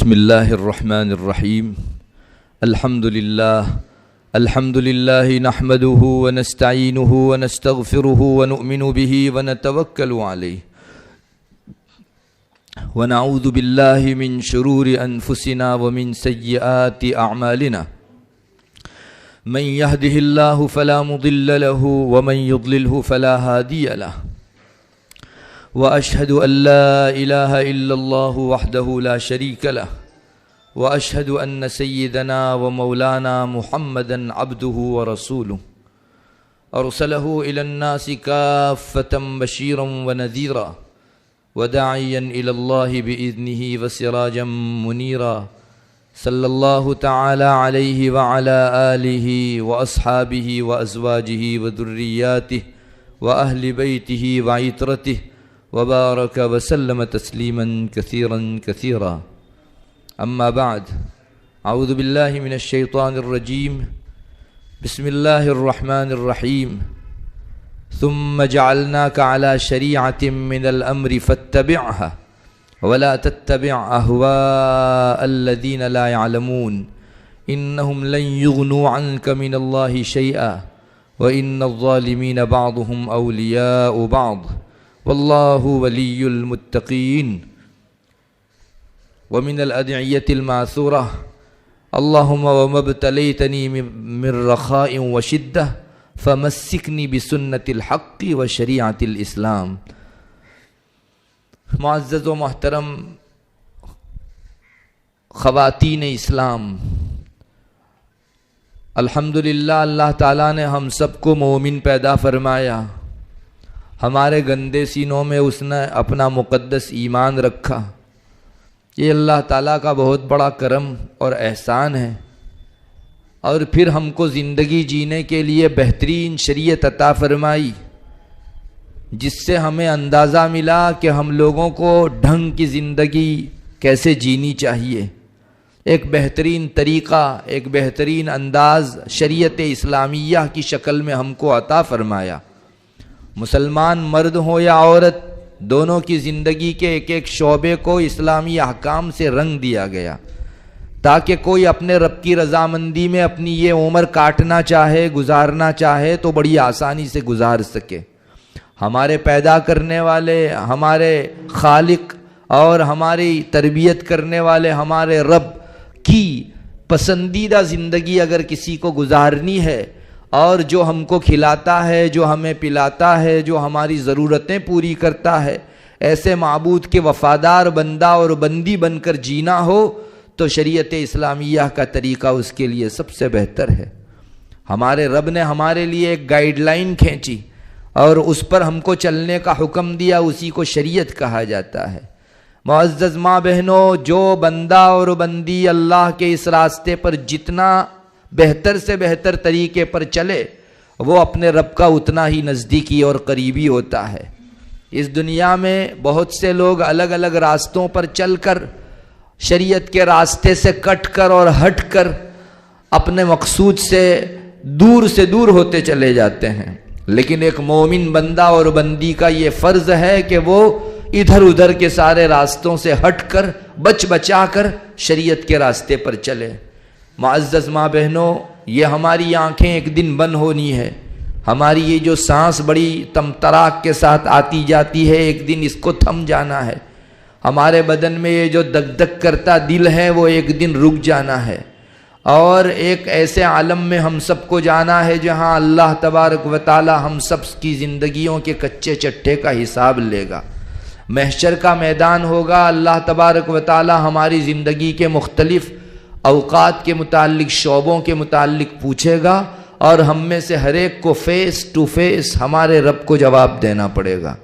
بسم الله الرحمن الرحيم. الحمد لله نحمده ونستعينه ونستغفره ونؤمن به ونتوكل عليه ونعوذ بالله من شرور أنفسنا ومن سيئات أعمالنا. من يهده الله فلا مضل له ومن يضلله فلا هادي له. وأشهد أن لا إله إلا الله وحده لا شريك له وأشهد أن سيدنا ومولانا محمدا عبده ورسوله أرسله إلى الناس كافة بشيرا ونذيرا وداعيا إلى الله بإذنه وسراجا منيرا. صلى الله تعالى عليه وعلى آله وأصحابه وأزواجه وذرياته وأهل بيته وعترته وبارك وسلم تسليما كثيرا كثيرا. أما بعد، أعوذ بالله من الشيطان الرجيم. بسم الله الرحمن الرحيم. ثم جعلناك على شريعة من الأمر فاتبعها ولا تتبع أهواء الذين لا يعلمون إنهم لن يغنوا عنك من الله شيئا وإن الظالمين بعضهم أولياء بعض والله ولي المتقين. ومن الأدعية الماثورة: اللهم وما ابتليتني من رخاء وشدة فمسكني بسنة الحق وشريعة الإسلام. معزز و محترم خواتین اسلام، الحمدللہ اللہ تعالیٰ نے ہم سب کو مومن پیدا فرمایا. ہمارے گندے سینوں میں اس نے اپنا مقدس ایمان رکھا. یہ اللہ تعالیٰ کا بہت بڑا کرم اور احسان ہے. اور پھر ہم کو زندگی جینے کے لیے بہترین شریعت عطا فرمائی، جس سے ہمیں اندازہ ملا کہ ہم لوگوں کو ڈھنگ کی زندگی کیسے جینی چاہیے. ایک بہترین طریقہ، ایک بہترین انداز شریعت اسلامیہ کی شکل میں ہم کو عطا فرمایا. مسلمان مرد ہو یا عورت، دونوں کی زندگی کے ایک ایک شعبے کو اسلامی احکام سے رنگ دیا گیا، تاکہ کوئی اپنے رب کی رضامندی میں اپنی یہ عمر کاٹنا چاہے، گزارنا چاہے تو بڑی آسانی سے گزار سکے. ہمارے پیدا کرنے والے، ہمارے خالق اور ہماری تربیت کرنے والے ہمارے رب کی پسندیدہ زندگی اگر کسی کو گزارنی ہے، اور جو ہم کو کھلاتا ہے، جو ہمیں پلاتا ہے، جو ہماری ضرورتیں پوری کرتا ہے، ایسے معبود کے وفادار بندہ اور بندی بن کر جینا ہو تو شریعت اسلامیہ کا طریقہ اس کے لیے سب سے بہتر ہے. ہمارے رب نے ہمارے لیے ایک گائیڈ لائن کھینچی اور اس پر ہم کو چلنے کا حکم دیا، اسی کو شریعت کہا جاتا ہے. معزز ماں بہنوں، جو بندہ اور بندی اللہ کے اس راستے پر جتنا بہتر سے بہتر طریقے پر چلے، وہ اپنے رب کا اتنا ہی نزدیکی اور قریبی ہوتا ہے. اس دنیا میں بہت سے لوگ الگ الگ راستوں پر چل کر، شریعت کے راستے سے کٹ کر اور ہٹ کر اپنے مقصود سے دور ہوتے چلے جاتے ہیں. لیکن ایک مومن بندہ اور بندی کا یہ فرض ہے کہ وہ ادھر ادھر کے سارے راستوں سے ہٹ کر، بچا کر شریعت کے راستے پر چلے. معزز ماں بہنوں، یہ ہماری آنکھیں ایک دن بند ہونی ہے. ہماری یہ جو سانس بڑی تمتراک کے ساتھ آتی جاتی ہے، ایک دن اس کو تھم جانا ہے. ہمارے بدن میں یہ جو دک دک کرتا دل ہے، وہ ایک دن رک جانا ہے. اور ایک ایسے عالم میں ہم سب کو جانا ہے جہاں اللہ تبارک و تعالی ہم سب کی زندگیوں کے کچے چٹھے کا حساب لے گا. محشر کا میدان ہوگا. اللہ تبارک و تعالی ہماری زندگی کے مختلف اوقات کے متعلق، شعبوں کے متعلق پوچھے گا، اور ہم میں سے ہر ایک کو فیس ٹو فیس ہمارے رب کو جواب دینا پڑے گا.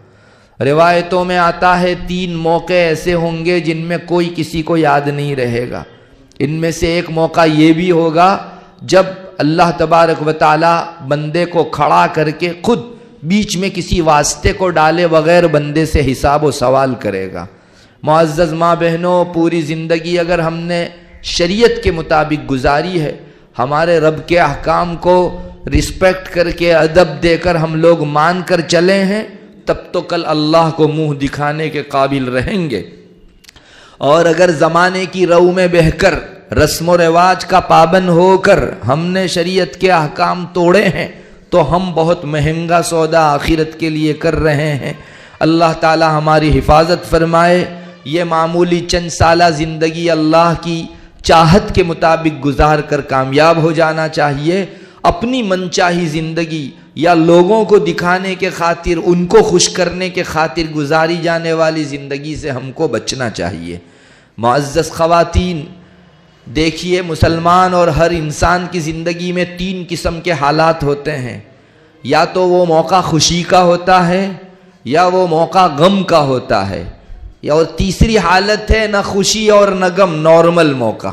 روایتوں میں آتا ہے 3 موقع ایسے ہوں گے جن میں کوئی کسی کو یاد نہیں رہے گا. ان میں سے ایک موقع یہ بھی ہوگا جب اللہ تبارک و تعالی بندے کو کھڑا کر کے خود بیچ میں کسی واسطے کو ڈالے بغیر بندے سے حساب و سوال کرے گا. معزز ماں بہنوں، پوری زندگی اگر ہم نے شریعت کے مطابق گزاری ہے، ہمارے رب کے احکام کو رسپیکٹ کر کے، ادب دے کر ہم لوگ مان کر چلے ہیں، تب تو کل اللہ کو منہ دکھانے کے قابل رہیں گے. اور اگر زمانے کی رو میں بہہ کر رسم و رواج کا پابند ہو کر ہم نے شریعت کے احکام توڑے ہیں تو ہم بہت مہنگا سودا آخرت کے لیے کر رہے ہیں۔ اللہ تعالی ہماری حفاظت فرمائے۔ یہ معمولی چند سالہ زندگی اللہ کی چاہت کے مطابق گزار کر کامیاب ہو جانا چاہیے۔ اپنی منچاہی زندگی یا لوگوں کو دکھانے کے خاطر، ان کو خوش کرنے کے خاطر گزاری جانے والی زندگی سے ہم کو بچنا چاہیے۔ معزز خواتین، دیکھیے مسلمان اور ہر انسان کی زندگی میں 3 قسم کے حالات ہوتے ہیں۔ یا تو وہ موقع خوشی کا ہوتا ہے، یا وہ موقع غم کا ہوتا ہے، یا اور تیسری حالت ہے نہ خوشی اور نہ غم، نارمل موقع۔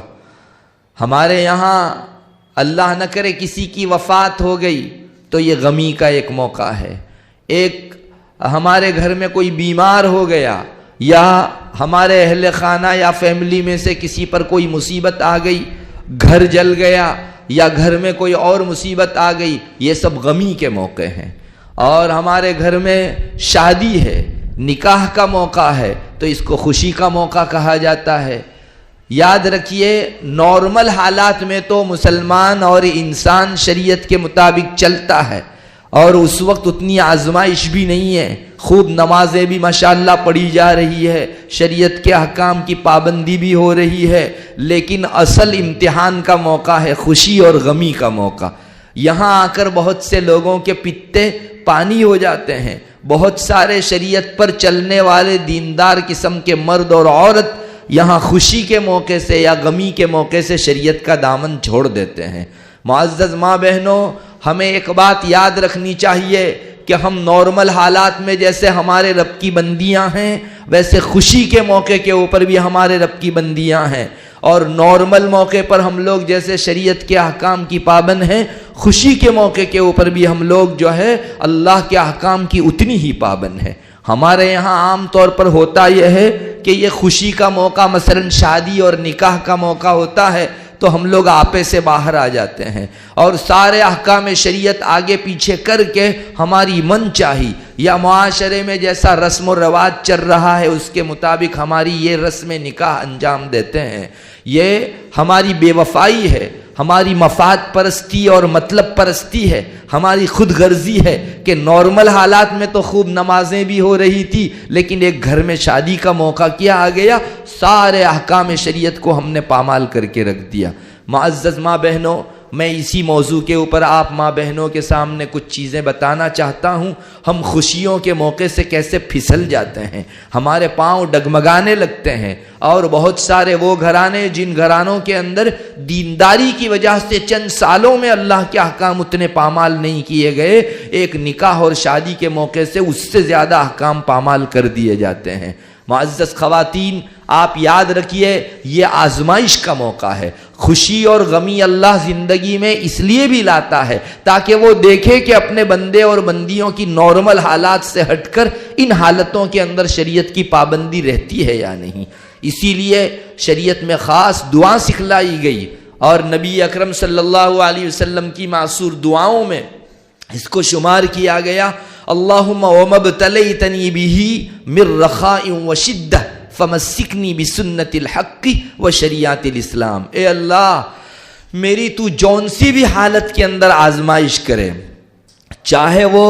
ہمارے یہاں اللہ نہ کرے کسی کی وفات ہو گئی تو یہ غمی کا ایک موقع ہے۔ ایک ہمارے گھر میں کوئی بیمار ہو گیا، یا ہمارے اہل خانہ یا فیملی میں سے کسی پر کوئی مصیبت آ گئی، گھر جل گیا یا گھر میں کوئی اور مصیبت آ گئی، یہ سب غمی کے موقع ہیں۔ اور ہمارے گھر میں شادی ہے، نکاح کا موقع ہے تو اس کو خوشی کا موقع کہا جاتا ہے۔ یاد رکھیے نارمل حالات میں تو مسلمان اور انسان شریعت کے مطابق چلتا ہے، اور اس وقت اتنی آزمائش بھی نہیں ہے، خوب نمازیں بھی ماشاءاللہ پڑھی جا رہی ہے، شریعت کے احکام کی پابندی بھی ہو رہی ہے، لیکن اصل امتحان کا موقع ہے خوشی اور غمی کا موقع۔ یہاں آ کر بہت سے لوگوں کے پتے پانی ہو جاتے ہیں۔ بہت سارے شریعت پر چلنے والے دیندار قسم کے مرد اور عورت یہاں خوشی کے موقع سے یا غمی کے موقع سے شریعت کا دامن چھوڑ دیتے ہیں۔ معزز ماں بہنوں، ہمیں ایک بات یاد رکھنی چاہیے کہ ہم نارمل حالات میں جیسے ہمارے رب کی بندیاں ہیں، ویسے خوشی کے موقع کے اوپر بھی ہمارے رب کی بندیاں ہیں۔ اور نارمل موقع پر ہم لوگ جیسے شریعت کے احکام کی پابند ہیں، خوشی کے موقع کے اوپر بھی ہم لوگ جو ہے اللہ کے احکام کی اتنی ہی پابند ہیں۔ ہمارے یہاں عام طور پر ہوتا یہ ہے کہ یہ خوشی کا موقع مثلا شادی اور نکاح کا موقع ہوتا ہے تو ہم لوگ آپے سے باہر آ جاتے ہیں اور سارے احکام شریعت آگے پیچھے کر کے ہماری من چاہی یا معاشرے میں جیسا رسم و رواج چل رہا ہے اس کے مطابق ہماری یہ رسم نکاح انجام دیتے ہیں۔ یہ ہماری بے وفائی ہے، ہماری مفاد پرستی اور مطلب پرستی ہے، ہماری خود غرضی ہے کہ نارمل حالات میں تو خوب نمازیں بھی ہو رہی تھی، لیکن ایک گھر میں شادی کا موقع کیا آ گیا، سارے احکام شریعت کو ہم نے پامال کر کے رکھ دیا۔ معزز ماں بہنوں، میں اسی موضوع کے اوپر آپ ماں بہنوں کے سامنے کچھ چیزیں بتانا چاہتا ہوں۔ ہم خوشیوں کے موقع سے کیسے پھسل جاتے ہیں، ہمارے پاؤں ڈگمگانے لگتے ہیں، اور بہت سارے وہ گھرانے جن گھرانوں کے اندر دینداری کی وجہ سے چند سالوں میں اللہ کے احکام اتنے پامال نہیں کیے گئے، ایک نکاح اور شادی کے موقع سے اس سے زیادہ احکام پامال کر دیے جاتے ہیں۔ معزز خواتین، آپ یاد رکھیے یہ آزمائش کا موقع ہے۔ خوشی اور غمی اللہ زندگی میں اس لیے بھی لاتا ہے تاکہ وہ دیکھے کہ اپنے بندے اور بندیوں کی نارمل حالات سے ہٹ کر ان حالتوں کے اندر شریعت کی پابندی رہتی ہے یا نہیں۔ اسی لیے شریعت میں خاص دعا سکھلائی گئی، اور نبی اکرم صلی اللہ علیہ وسلم کی معصور دعاؤں میں اس کو شمار کیا گیا، اللہم ومبتلیتنی بہ من رخاء وشدہ فمسکنی بسنت الحق و شریعت الاسلام۔ اے اللہ، میری تو جون سی بھی حالت کے اندر آزمائش کرے، چاہے وہ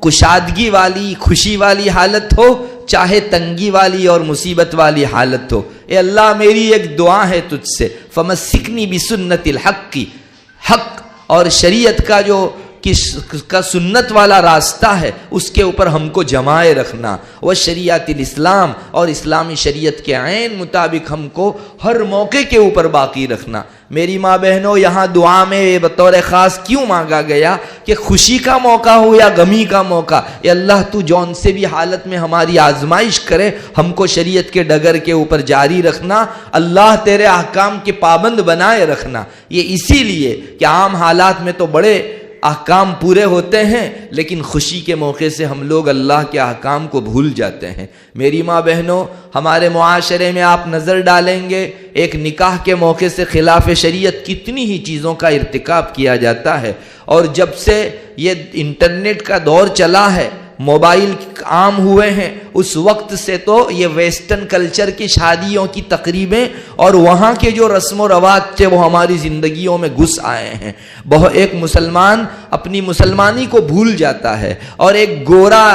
کشادگی والی خوشی والی حالت ہو، چاہے تنگی والی اور مصیبت والی حالت ہو، اے اللہ میری ایک دعا ہے تجھ سے، فمسکنی بسنت الحق، حق اور شریعت کا جو کا سنت والا راستہ ہے اس کے اوپر ہم کو جمائے رکھنا، وہ شریعت الاسلام اور اسلامی شریعت کے عین مطابق ہم کو ہر موقع کے اوپر باقی رکھنا۔ میری ماں بہنوں، یہاں دعا میں بطور خاص کیوں مانگا گیا کہ خوشی کا موقع ہو یا غمی کا موقع، اے اللہ تو جون سے بھی حالت میں ہماری آزمائش کرے ہم کو شریعت کے ڈگر کے اوپر جاری رکھنا، اللہ تیرے احکام کے پابند بنائے رکھنا۔ یہ اسی لیے کہ عام حالات میں تو بڑے احکام پورے ہوتے ہیں، لیکن خوشی کے موقع سے ہم لوگ اللہ کے احکام کو بھول جاتے ہیں۔ میری ماں بہنوں، ہمارے معاشرے میں آپ نظر ڈالیں گے ایک نکاح کے موقع سے خلاف شریعت کتنی ہی چیزوں کا ارتکاب کیا جاتا ہے، اور جب سے یہ انٹرنیٹ کا دور چلا ہے، موبائل عام ہوئے ہیں اس وقت سے تو یہ ویسٹرن کلچر کی شادیوں کی تقریبیں اور وہاں کے جو رسم و رواج تھے وہ ہماری زندگیوں میں گھس آئے ہیں۔ ایک مسلمان اپنی مسلمانی کو بھول جاتا ہے، اور ایک گورا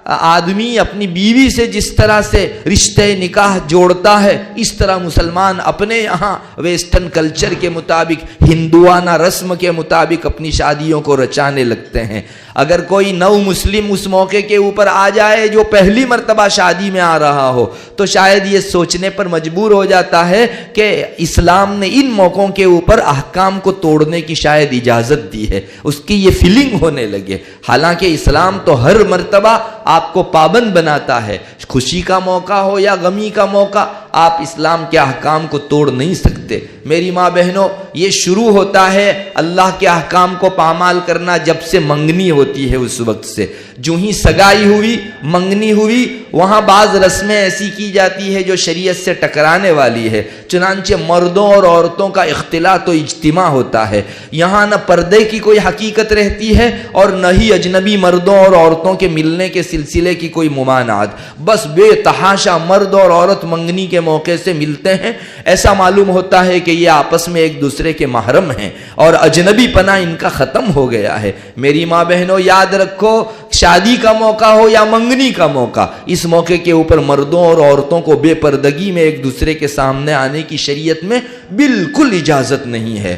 آدمی اپنی بیوی سے جس طرح سے رشتہ نکاح جوڑتا ہے، اس طرح مسلمان اپنے یہاں ویسٹرن کلچر کے مطابق، ہندوانہ رسم کے مطابق اپنی شادیوں کو رچانے لگتے ہیں۔ اگر کوئی نو مسلم اس موقع کے اوپر آ جائے جو پہلی مرتبہ شادی میں آ رہا ہو، تو شاید یہ سوچنے پر مجبور ہو جاتا ہے کہ اسلام نے ان موقعوں کے اوپر احکام کو توڑنے کی شاید اجازت دی ہے، اس کی یہ فیلنگ ہونے لگے۔ حالانکہ اسلام تو ہر مرتبہ آپ کو پابند بناتا ہے، خوشی کا موقع ہو یا غمی کا موقع، آپ اسلام کے احکام کو توڑ نہیں سکتے۔ میری ماں بہنوں، یہ شروع ہوتا ہے اللہ کے احکام کو پامال کرنا جب سے منگنی ہوتی ہے، اس وقت سے جو ہی سگائی ہوئی، منگنی ہوئی، وہاں بعض رسمیں ایسی کی جاتی ہے جو شریعت سے ٹکرانے والی ہے، چنانچہ مردوں اور عورتوں کا اختلاط و اجتماع ہوتا ہے۔ یہاں نہ پردے کی کوئی حقیقت رہتی ہے اور نہ ہی اجنبی مردوں اور عورتوں کے ملنے کے سلسلے کی کوئی ممانعت، بس بے تحاشا مرد اور عورت منگنی کے موقع سے ملتے ہیں۔ ایسا معلوم ہوتا ہے کہ یہ آپس میں ایک دوسرے کے محرم ہیں اور اجنبی پناہ ان کا ختم ہو گیا ہے۔ میری ماں بہنوں، یاد رکھو، شادی کا موقع ہو یا منگنی کا موقع، اس موقع کے اوپر مردوں اور عورتوں کو بے پردگی میں ایک دوسرے کے سامنے آنے کی شریعت میں بالکل اجازت نہیں ہے۔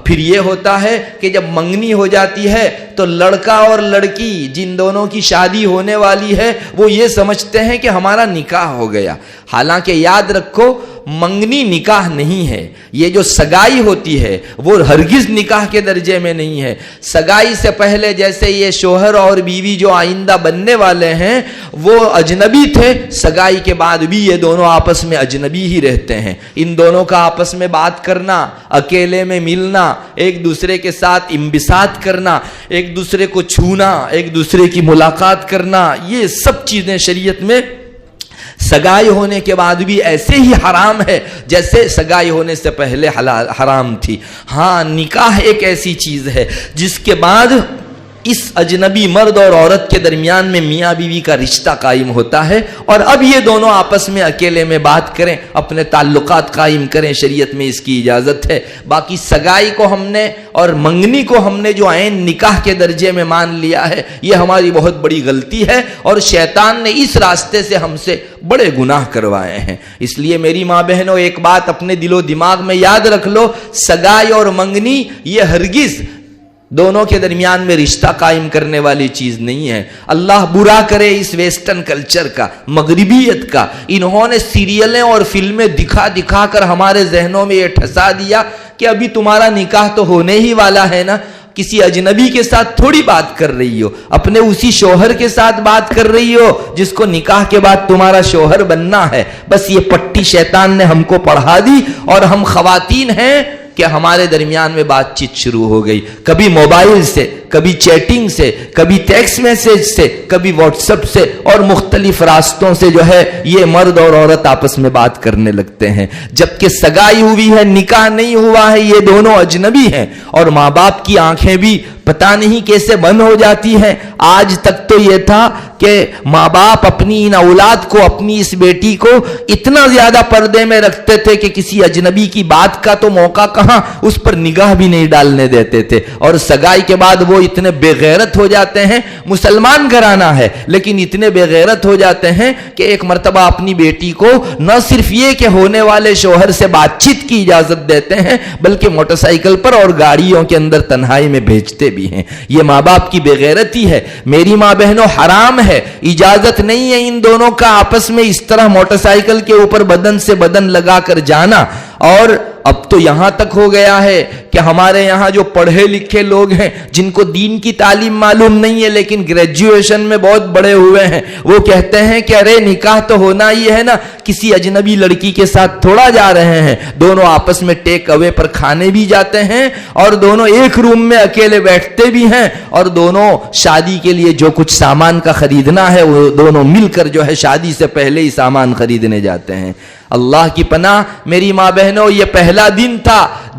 پھر یہ ہوتا ہے کہ جب منگنی ہو جاتی ہے تو لڑکا اور لڑکی جن دونوں کی شادی ہونے والی ہے وہ یہ سمجھتے ہیں کہ ہمارا نکاح ہو گیا، حالانکہ یاد رکھو منگنی نکاح نہیں ہے۔ یہ جو سگائی ہوتی ہے وہ ہرگز نکاح کے درجے میں نہیں ہے۔ سگائی سے پہلے جیسے یہ شوہر اور بیوی جو آئندہ بننے والے ہیں وہ اجنبی تھے، سگائی کے بعد بھی یہ دونوں آپس میں اجنبی ہی رہتے ہیں۔ ان دونوں کا آپس میں بات کرنا، اکیلے میں ملنا، ایک دوسرے کے ساتھ انبساط کرنا، ایک دوسرے کو چھونا، ایک دوسرے کی ملاقات کرنا، یہ سب چیزیں شریعت میں سگائی ہونے کے بعد بھی ایسے ہی حرام ہے جیسے سگائی ہونے سے پہلے حرام تھی۔ ہاں، نکاح ایک ایسی چیز ہے جس کے بعد اس اجنبی مرد اور عورت کے درمیان میں میاں بیوی کا رشتہ قائم ہوتا ہے، اور اب یہ دونوں آپس میں اکیلے میں بات کریں، اپنے تعلقات قائم کریں، شریعت میں اس کی اجازت ہے۔ باقی سگائی کو ہم نے اور منگنی کو ہم نے جو عین نکاح کے درجے میں مان لیا ہے، یہ ہماری بہت بڑی غلطی ہے، اور شیطان نے اس راستے سے ہم سے بڑے گناہ کروائے ہیں۔ اس لیے میری ماں بہنوں، ایک بات اپنے دل و دماغ میں یاد رکھ لو، سگائی اور منگنی یہ ہرگز دونوں کے درمیان میں رشتہ قائم کرنے والی چیز نہیں ہے۔ اللہ برا کرے اس ویسٹرن کلچر کا، مغربیت کا۔ انہوں نے سیریلیں اور فلمیں دکھا دکھا کر ہمارے ذہنوں میں یہ ٹھسا دیا کہ ابھی تمہارا نکاح تو ہونے ہی والا ہے نا، کسی اجنبی کے ساتھ تھوڑی بات کر رہی ہو، اپنے اسی شوہر کے ساتھ بات کر رہی ہو جس کو نکاح کے بعد تمہارا شوہر بننا ہے۔ بس یہ پٹی شیطان نے ہم کو پڑھا دی، اور ہم خواتین ہیں کہ ہمارے درمیان میں بات چیت شروع ہو گئی، کبھی موبائل سے، کبھی چیٹنگ سے، کبھی ٹیکسٹ میسج سے، کبھی واٹس ایپ سے، اور مختلف راستوں سے جو ہے یہ مرد اور عورت آپس میں بات کرنے لگتے ہیں، جبکہ سگائی ہوئی ہے، نکاح نہیں ہوا ہے، یہ دونوں اجنبی ہیں، اور ماں باپ کی آنکھیں بھی پتہ نہیں کیسے بند ہو جاتی ہیں۔ آج تک تو یہ تھا کہ ماں باپ اپنی ان اولاد کو، اپنی اس بیٹی کو اتنا زیادہ پردے میں رکھتے تھے کہ کسی اجنبی کی بات کا تو موقع کہاں، اس پر نگاہ بھی نہیں ڈالنے دیتے تھے، اور سگائی کے بعد وہ اتنے بے غیرت ہو جاتے ہیں، مسلمان گھرانہ ہے لیکن اتنے بے غیرت ہو جاتے ہیں کہ ایک مرتبہ اپنی بیٹی کو نہ صرف یہ کہ ہونے والے شوہر سے بات چیت کی اجازت دیتے ہیں، بلکہ موٹر سائیکل پر اور گاڑیوں کے اندر تنہائی میں بھیجتے بھی ہیں۔ یہ ماں باپ کی بے غیرتی ہے۔ میری ماں بہنوں، حرام ہے، اجازت نہیں ہے ان دونوں کا آپس میں اس طرح موٹر سائیکل کے اوپر بدن سے بدن لگا کر جانا۔ اور اب تو یہاں تک ہو گیا ہے کہ ہمارے یہاں جو پڑھے لکھے لوگ ہیں جن کو دین کی تعلیم معلوم نہیں ہے لیکن گریجویشن میں بہت بڑے ہوئے ہیں، وہ کہتے ہیں کہ ارے نکاح تو ہونا ہی ہے نا، کسی اجنبی لڑکی کے ساتھ تھوڑا جا رہے ہیں، دونوں آپس میں ٹیک اوے پر کھانے بھی جاتے ہیں، اور دونوں ایک روم میں اکیلے بیٹھتے بھی ہیں، اور دونوں شادی کے لیے جو کچھ سامان کا خریدنا ہے وہ دونوں مل کر جو ہے شادی سے پہلے ہی سامان خریدنے جاتے ہیں۔ اللہ کی پناہ میری ماں بہنوں، یہ پہلا دن تھا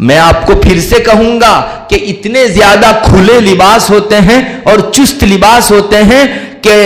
میں آپ کو پھر سے کہوں گا کہ اتنے زیادہ کھلے لباس ہوتے ہیں اور چست لباس ہوتے ہیں کہ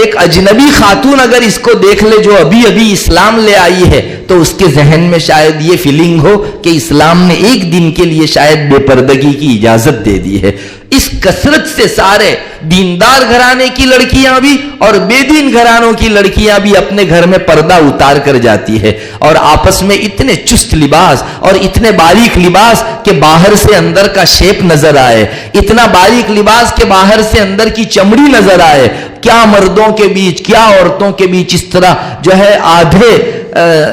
ایک اجنبی خاتون اگر اس کو دیکھ لے جو ابھی ابھی اسلام لے آئی ہے تو اس کے ذہن میں شاید یہ فیلنگ ہو کہ اسلام نے ایک دن کے لیے شاید بے پردگی کی اجازت دے دی ہے. اس کثرت سے سارے دیندار گھرانے کی لڑکیاں بھی اور بے دین گھرانوں کی لڑکیاں بھی اپنے گھر میں پردہ اتار کر جاتی ہے اور آپس میں اتنے چست لباس اور اتنے باریک لباس کہ باہر سے اندر کا شیپ نظر آئے, اتنا باریک لباس کہ باہر سے اندر کی چمڑی نظر آئے. کیا مردوں کے بیچ کیا عورتوں کے بیچ اس طرح جو ہے آدھے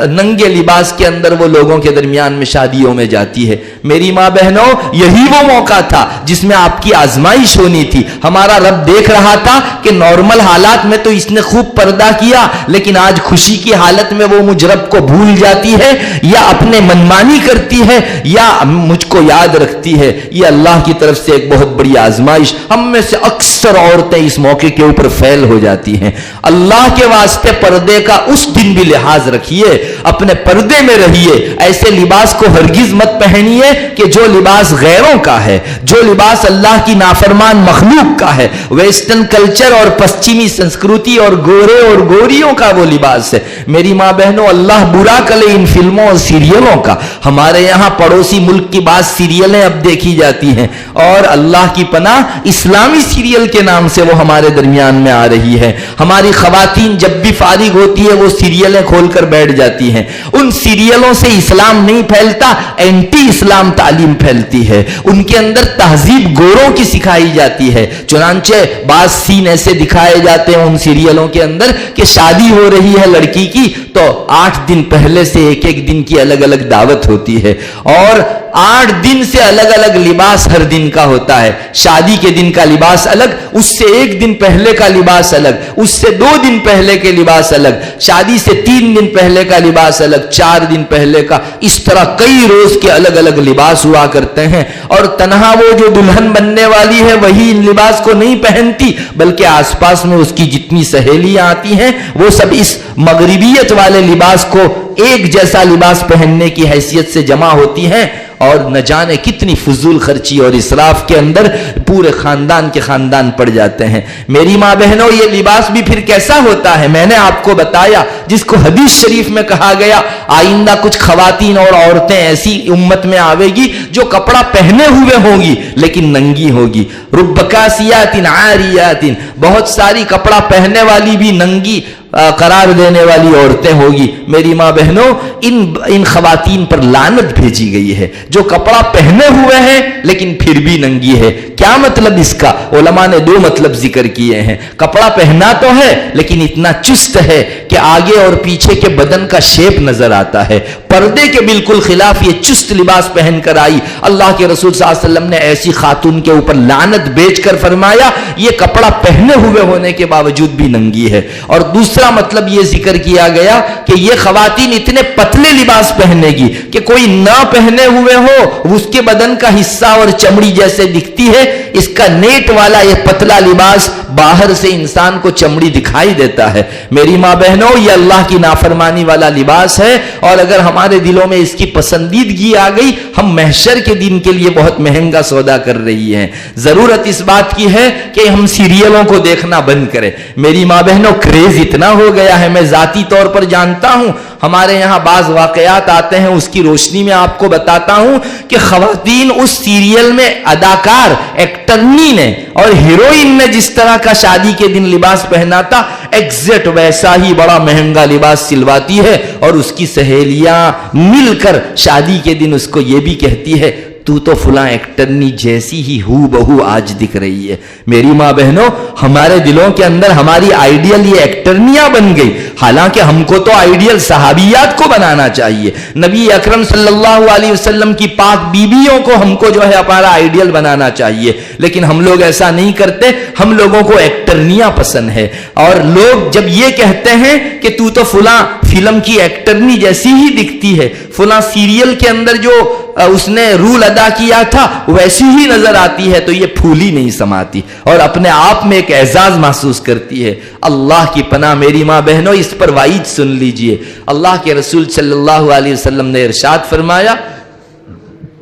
ننگے لباس کے اندر وہ لوگوں کے درمیان میں شادیوں میں جاتی ہے. میری ماں بہنوں, یہی وہ موقع تھا جس میں آپ کی آزمائش ہونی تھی. ہمارا رب دیکھ رہا تھا کہ نارمل حالات میں تو اس نے خوب پردہ کیا, لیکن آج خوشی کی حالت میں وہ مجھ رب کو بھول جاتی ہے یا اپنے منمانی کرتی ہے یا مجھ کو یاد رکھتی ہے. یہ اللہ کی طرف سے ایک بہت بڑی آزمائش. ہم میں سے اکثر عورتیں اس موقع کے اوپر فیل ہو جاتی ہیں. اللہ کے واسطے پردے کا اس دن بھی لحاظ رکھیے, اپنے پردے میں رہیے. ایسے لباس کو ہرگز مت پہنیے کہ جو لباس غیروں کا ہے, جو لباس اللہ کی نافرمان مخلوق کا ہے. ویسٹرن کلچر اور پسچمی سنسکرتی اور گورے اور گوریوں کا وہ لباس ہے. میری ماں بہنوں, اللہ برا کرے ان فلموں اور سیریلوں کا. ہمارے یہاں پڑوسی ملک کی بعض سیریلیں اب دیکھی جاتی ہیں اور اللہ کی پناہ اسلامی سیریل کے نام سے وہ ہمارے درمیان میں آ رہی ہے. ہماری خواتین جب بھی فارغ ہوتی ہے وہ سیریلیں کھول کر بیٹھ جاتی ہیں. ان سیریلوں سے اسلام نہیں پھیلتا, اینٹی اسلام تعلیم پھیلتی ہے. ان کے اندر تہذیب گوروں کی سکھائی جاتی ہے. چنانچہ بعض سین ایسے دکھائے جاتے ہیں ان سیریلوں کے اندر کہ شادی ہو رہی ہے لڑکی کی تو 8 دن پہلے سے ایک دن کی الگ الگ دعوت ہوتی ہے اور 8 دن سے الگ الگ لباس ہر دن کا ہوتا ہے. شادی کے دن کا لباس الگ, اس سے 1 دن پہلے کا لباس الگ, اس سے 2 دن پہلے کے لباس الگ, شادی سے 3 دن پہلے کا لباس الگ, 4 دن پہلے کا. اس طرح کئی روز کے الگ الگ لباس ہوا کرتے ہیں اور تنہا وہ جو دلہن بننے والی ہے وہی ان لباس کو نہیں پہنتی بلکہ آس پاس میں اس کی جتنی سہیلیاں آتی ہیں وہ سب اس مغربیت والے لباس کو ایک جیسا لباس پہننے کی حیثیت سے جمع ہوتی ہیں اور نہ جانے کتنی فضول خرچی اور اسراف کے اندر پورے خاندان کے خاندان پڑ جاتے ہیں. میری ماں بہنوں, یہ لباس بھی پھر کیسا ہوتا ہے میں نے آپ کو بتایا, جس کو حدیث شریف میں کہا گیا آئندہ کچھ خواتین اور عورتیں ایسی امت میں آوے گی جو کپڑا پہنے ہوئے ہوں گی لیکن ننگی ہوگی. رب کاسیات عاریات, بہت ساری کپڑا پہننے والی بھی ننگی قرار دینے والی عورتیں ہوگی. میری ماں بہنوں, ان خواتین پر لعنت بھیجی گئی ہے جو کپڑا پہنے ہوئے ہیں لیکن پھر بھی ننگی ہے. کیا مطلب اس کا؟ علماء نے 2 مطلب ذکر کیے ہیں. کپڑا پہنا تو ہے لیکن اتنا چست ہے کہ آگے اور پیچھے کے بدن کا شیپ نظر آتا ہے. پردے کے بالکل خلاف یہ چست لباس پہن کر آئی. اللہ کے رسول صلی اللہ علیہ وسلم نے ایسی خاتون کے اوپر لعنت بیچ کر فرمایا یہ کپڑا پہنے ہوئے ہونے کے باوجود بھی ننگی ہے. اور دوسرا مطلب یہ ذکر کیا گیا کہ یہ خواتین اتنے پتلے لباس پہنے گی کہ کوئی نہ پہنے ہوئے ہو اس کے بدن کا حصہ اور چمڑی جیسے دکھتی ہے. اس کا نیٹ والا یہ پتلا لباس باہر سے انسان کو چمڑی دکھائی دیتا ہے. میری ماں بہنوں, یہ اللہ کی نافرمانی والا لباس ہے اور اگر ہمارے دلوں میں اس کی پسندیدگی آ گئی ہم محشر کے دن کے لیے بہت مہنگا سودا کر رہی ہیں. ضرورت اس بات کی ہے کہ ہم سیریلوں کو دیکھنا بند کریں. میری ماں بہنوں, کریز اتنا ہو گیا ہے, میں ذاتی طور پر جانتا ہوں. ہمارے یہاں بعض واقعات آتے ہیں, اس کی روشنی میں آپ کو بتاتا ہوں کہ خواتین اس سیریل میں اداکار ایکٹرنی نے اور ہیروئن نے جس طرح کا شادی کے دن لباس پہنا تھا ایگزیکٹ ویسا ہی بڑا مہنگا لباس سلواتی ہے اور اس کی سہیلیاں مل کر شادی کے دن اس کو یہ بھی کہتی ہے تو تو فلاں ایکٹرنی جیسی ہی ہو بہو آج دکھ رہی ہے. میری ماں بہنوں, ہمارے دلوں کے اندر ہماری آئیڈیل یہ ایکٹرنیاں بن گئی, حالانکہ ہم کو تو آئیڈیل صحابیات کو بنانا چاہیے. نبی اکرم صلی اللہ علیہ وسلم کی پاک بیویوں کو ہم کو جو ہے ہمارا آئیڈیل بنانا چاہیے, لیکن ہم لوگ ایسا نہیں کرتے. ہم لوگوں کو ایکٹرنیاں پسند ہے اور لوگ جب یہ کہتے ہیں کہ تو تو فلاں فلم کی ایکٹرنی جیسی ہی دکھتی ہے, فلاں سیریل کے اندر جو اس نے رول ادا کیا تھا ویسی ہی نظر آتی ہے, تو یہ پھولی نہیں سماتی اور اپنے آپ میں ایک اعزاز محسوس کرتی ہے. اللہ کی پناہ میری ماں بہنوں, اس پر وعید سن لیجئے. اللہ کے رسول صلی اللہ علیہ وسلم نے ارشاد فرمایا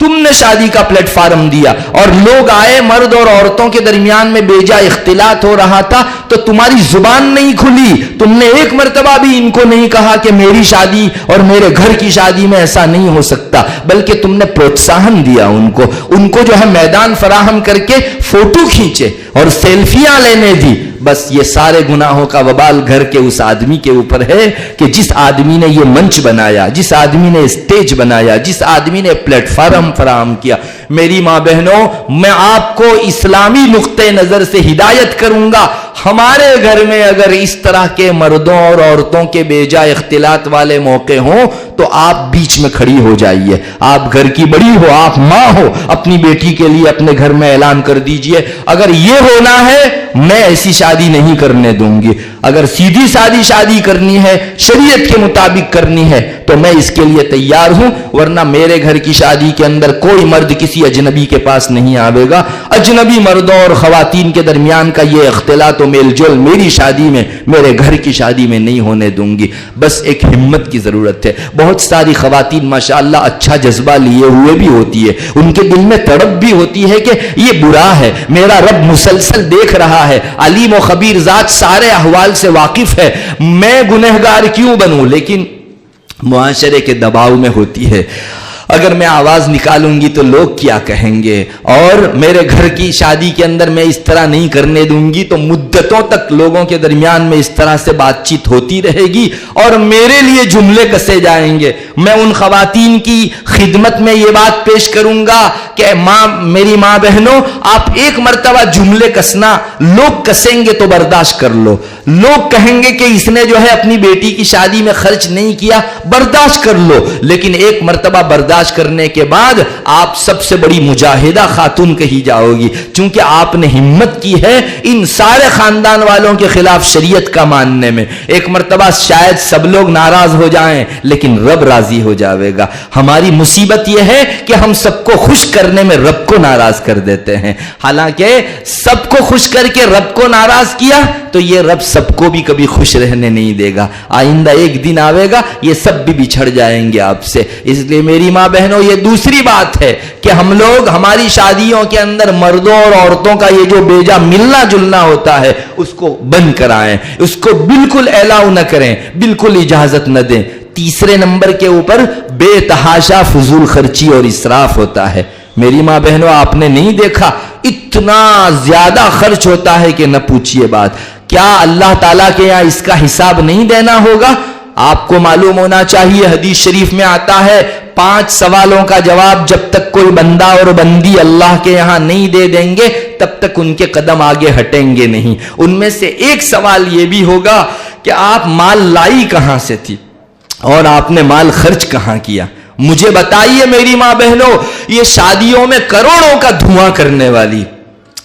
تم نے شادی کا پلیٹ فارم دیا اور لوگ آئے, مرد اور عورتوں کے درمیان میں بیجا اختلاط ہو رہا تھا تو تمہاری زبان نہیں کھلی, تم نے ایک مرتبہ بھی ان کو نہیں کہا کہ میری شادی اور میرے گھر کی شادی میں ایسا نہیں ہو سکتا, بلکہ تم نے پروتساہن دیا ان کو جو ہے میدان فراہم کر کے فوٹو کھینچے اور سیلفیاں لینے دی. بس یہ سارے گناہوں کا وبال گھر کے اس آدمی کے اوپر ہے کہ جس آدمی نے یہ منچ بنایا, جس آدمی نے اسٹیج بنایا, جس آدمی نے پلیٹ فارم فراہم کیا. میری ماں بہنوں, میں آپ کو اسلامی نقطۂ نظر سے ہدایت کروں گا, ہمارے گھر میں اگر اس طرح کے مردوں اور عورتوں کے بیجا اختلاط والے موقع ہوں تو آپ بیچ میں کھڑی ہو جائیے. آپ گھر کی بڑی ہو, آپ ماں ہو, اپنی بیٹی کے لیے اپنے گھر میں اعلان کر دیجئے اگر یہ ہونا ہے میں ایسی شادی نہیں کرنے دوں گی. اگر سیدھی سادی شادی کرنی ہے, شریعت کے مطابق کرنی ہے تو میں اس کے لیے تیار ہوں, ورنہ میرے گھر کی شادی کے اندر کوئی مرد کسی اجنبی کے پاس نہیں آوے گا. اجنبی مردوں اور خواتین کے درمیان کا یہ اختلاط و میل جول میری شادی میں, میرے گھر کی شادی میں نہیں ہونے دوں گی. بس ایک ہمت کی ضرورت ہے. بہت ساری خواتین ماشاءاللہ اچھا جذبہ لیے ہوئے بھی ہوتی ہے, ان کے دل میں تڑپ بھی ہوتی ہے کہ یہ برا ہے, میرا رب مسلسل دیکھ رہا ہے, علیم و خبیر ذات سارے احوال سے واقف ہے, میں گنہگار کیوں بنوں. لیکن معاشرے کے دباؤ میں ہوتی ہے, اگر میں آواز نکالوں گی تو لوگ کیا کہیں گے, اور میرے گھر کی شادی کے اندر میں اس طرح نہیں کرنے دوں گی تو مدتوں تک لوگوں کے درمیان میں اس طرح سے بات چیت ہوتی رہے گی اور میرے لیے جملے کسے جائیں گے. میں ان خواتین کی خدمت میں یہ بات پیش کروں گا کہ میری ماں بہنوں, آپ ایک مرتبہ جملے کسنا, لوگ کسیں گے تو برداشت کر لو, لوگ کہیں گے کہ اس نے جو ہے اپنی بیٹی کی شادی میں خرچ نہیں کیا, برداشت کر لو, لیکن ایک مرتبہ برداشت کرنے کے بعد آپ سب سے بڑی مجاہدہ خاتون کہی جاؤ گی, چونکہ آپ نے ہمت کی ہے ان سارے خاندان والوں کے خلاف شریعت کا ماننے میں. ایک مرتبہ شاید سب لوگ ناراض ہو جائیں لیکن رب راضی ہو جاوے گا. ہماری مصیبت یہ ہے کہ ہم سب کو خوش کرنے میں رب کو ناراض کر دیتے ہیں, حالانکہ سب کو خوش کر کے رب کو ناراض کیا تو یہ رب سب کو بھی کبھی خوش رہنے نہیں دے گا. آئندہ ایک دن آوے گا یہ سب بھی بچھڑ جائیں گے آپ سے. اس لیے میری ماں بہنوں, یہ دوسری بات ہے کہ ہم لوگ ہماری شادیوں کے اندر مردوں اور عورتوں کا یہ جو بیجا ملنا جلنا ہوتا ہے اس کو بند کرائیں, اس کو بالکل الاؤ نہ کریں, بالکل اجازت نہ دیں. تیسرے نمبر کے اوپر بے تحاشا فضول خرچی اور اسراف ہوتا ہے. میری ماں بہنوں, آپ نے نہیں دیکھا اتنا زیادہ خرچ ہوتا ہے کہ نہ پوچھئے بات. کیا اللہ تعالیٰ کے یہاں اس کا حساب نہیں دینا ہوگا؟ آپ کو معلوم ہونا چاہیے, حدیث شریف میں آتا ہے 5 سوالوں کا جواب جب تک کوئی بندہ اور بندی اللہ کے یہاں نہیں دے دیں گے تب تک ان کے قدم آگے ہٹیں گے نہیں. ان میں سے ایک سوال یہ بھی ہوگا کہ آپ مال لائی کہاں سے تھی اور آپ نے مال خرچ کہاں کیا. مجھے بتائیے میری ماں بہنوں, یہ شادیوں میں کروڑوں کا دھواں کرنے والی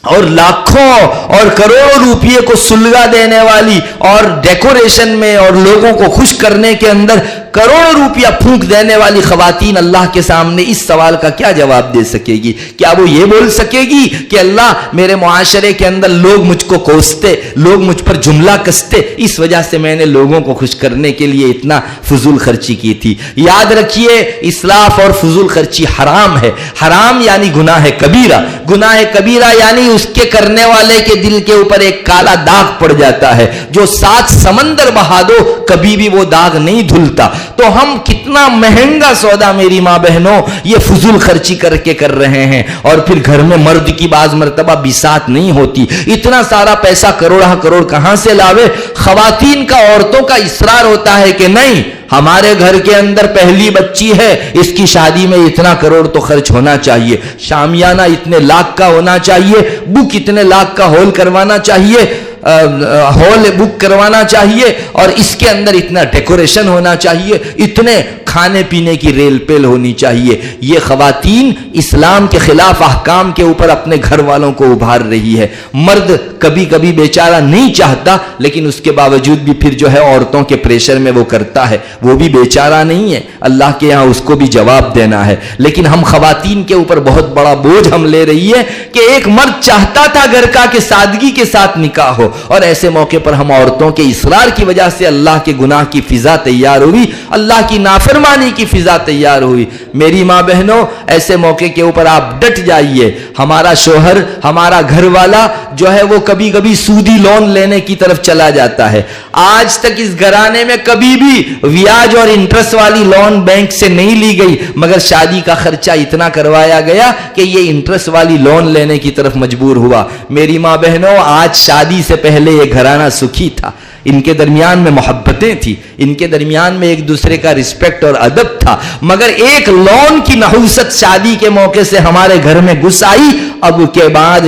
اور لاکھوں اور کروڑوں روپیے کو سلگا دینے والی اور ڈیکوریشن میں اور لوگوں کو خوش کرنے کے اندر کروڑوں روپیہ پھونک دینے والی خواتین اللہ کے سامنے اس سوال کا کیا جواب دے سکے گی؟ کیا وہ یہ بول سکے گی کہ اللہ میرے معاشرے کے اندر لوگ مجھ کو کوستے, لوگ مجھ پر جملہ کستے, اس وجہ سے میں نے لوگوں کو خوش کرنے کے لیے اتنا فضول خرچی کی تھی. یاد رکھیے, اسراف اور فضول خرچی حرام ہے. حرام یعنی گناہ کبیرہ, گناہ کبیرہ یعنی اس کے کرنے والے کے دل کے اوپر ایک کالا داغ پڑ جاتا ہے جو 7 سمندر بہا دو کبھی بھی وہ داغ نہیں دھلتا. تو ہم کتنا مہنگا سودا میری ماں بہنوں یہ فضول خرچی کر کے کر رہے ہیں, اور پھر گھر میں مرد کی بعض مرتبہ بساط نہیں ہوتی. اتنا سارا پیسہ کروڑا کروڑ کہاں سے لاوے؟ خواتین کا, عورتوں کا اصرار ہوتا ہے کہ نہیں, ہمارے گھر کے اندر پہلی بچی ہے, اس کی شادی میں اتنا کروڑ تو خرچ ہونا چاہیے, شامیانہ اتنے لاکھ کا ہونا چاہیے, بک اتنے لاکھ کا ہال کروانا چاہیے, ہال بک کروانا چاہیے, اور اس کے اندر اتنا ڈیکوریشن ہونا چاہیے, اتنے کھانے پینے کی ریل پیل ہونی چاہیے. یہ خواتین اسلام کے خلاف احکام کے اوپر اپنے گھر والوں کو ابھار رہی ہے. مرد کبھی کبھی بیچارہ نہیں چاہتا لیکن اس کے باوجود بھی پھر جو ہے عورتوں کے پریشر میں وہ کرتا ہے. وہ بھی بیچارہ نہیں ہے, اللہ کے یہاں اس کو بھی جواب دینا ہے. لیکن ہم خواتین کے اوپر بہت بڑا بوجھ ہم لے رہی ہے کہ ایک مرد چاہتا تھا گھر کا کہ سادگی کے ساتھ نکاح ہو, اور ایسے موقع پر ہم عورتوں کے اصرار کی وجہ سے اللہ کے گناہ کی فضا تیار ہوئی, اللہ کی نافرمانی نافرمانی کی فضا تیار ہوئی۔ میری ماں بہنوں، ایسے موقع کے اوپر آپ ڈٹ جائیے۔ ہمارا شوہر، ہمارا گھر والا جو ہے وہ کبھی کبھی سودی لون لینے کی طرف چلا جاتا ہے۔ آج تک اس گھرانے میں کبھی بھی بیاج اور انٹرسٹ والی لون بینک سے نہیں لی گئی، مگر شادی کا خرچہ اتنا کروایا گیا کہ یہ انٹرسٹ والی لون لینے کی طرف مجبور ہوا۔ میری ماں بہنوں، آج شادی سے پہلے یہ گھرانہ سکھی تھا، ان کے درمیان میں محبتیں تھی، ان کے درمیان میں ایک دوسرے کا رسپیکٹ اور ادب تھا، مگر ایک لون کی نحوست شادی کے موقع سے ہمارے گھر میں گھس آئی۔ اب کے بعد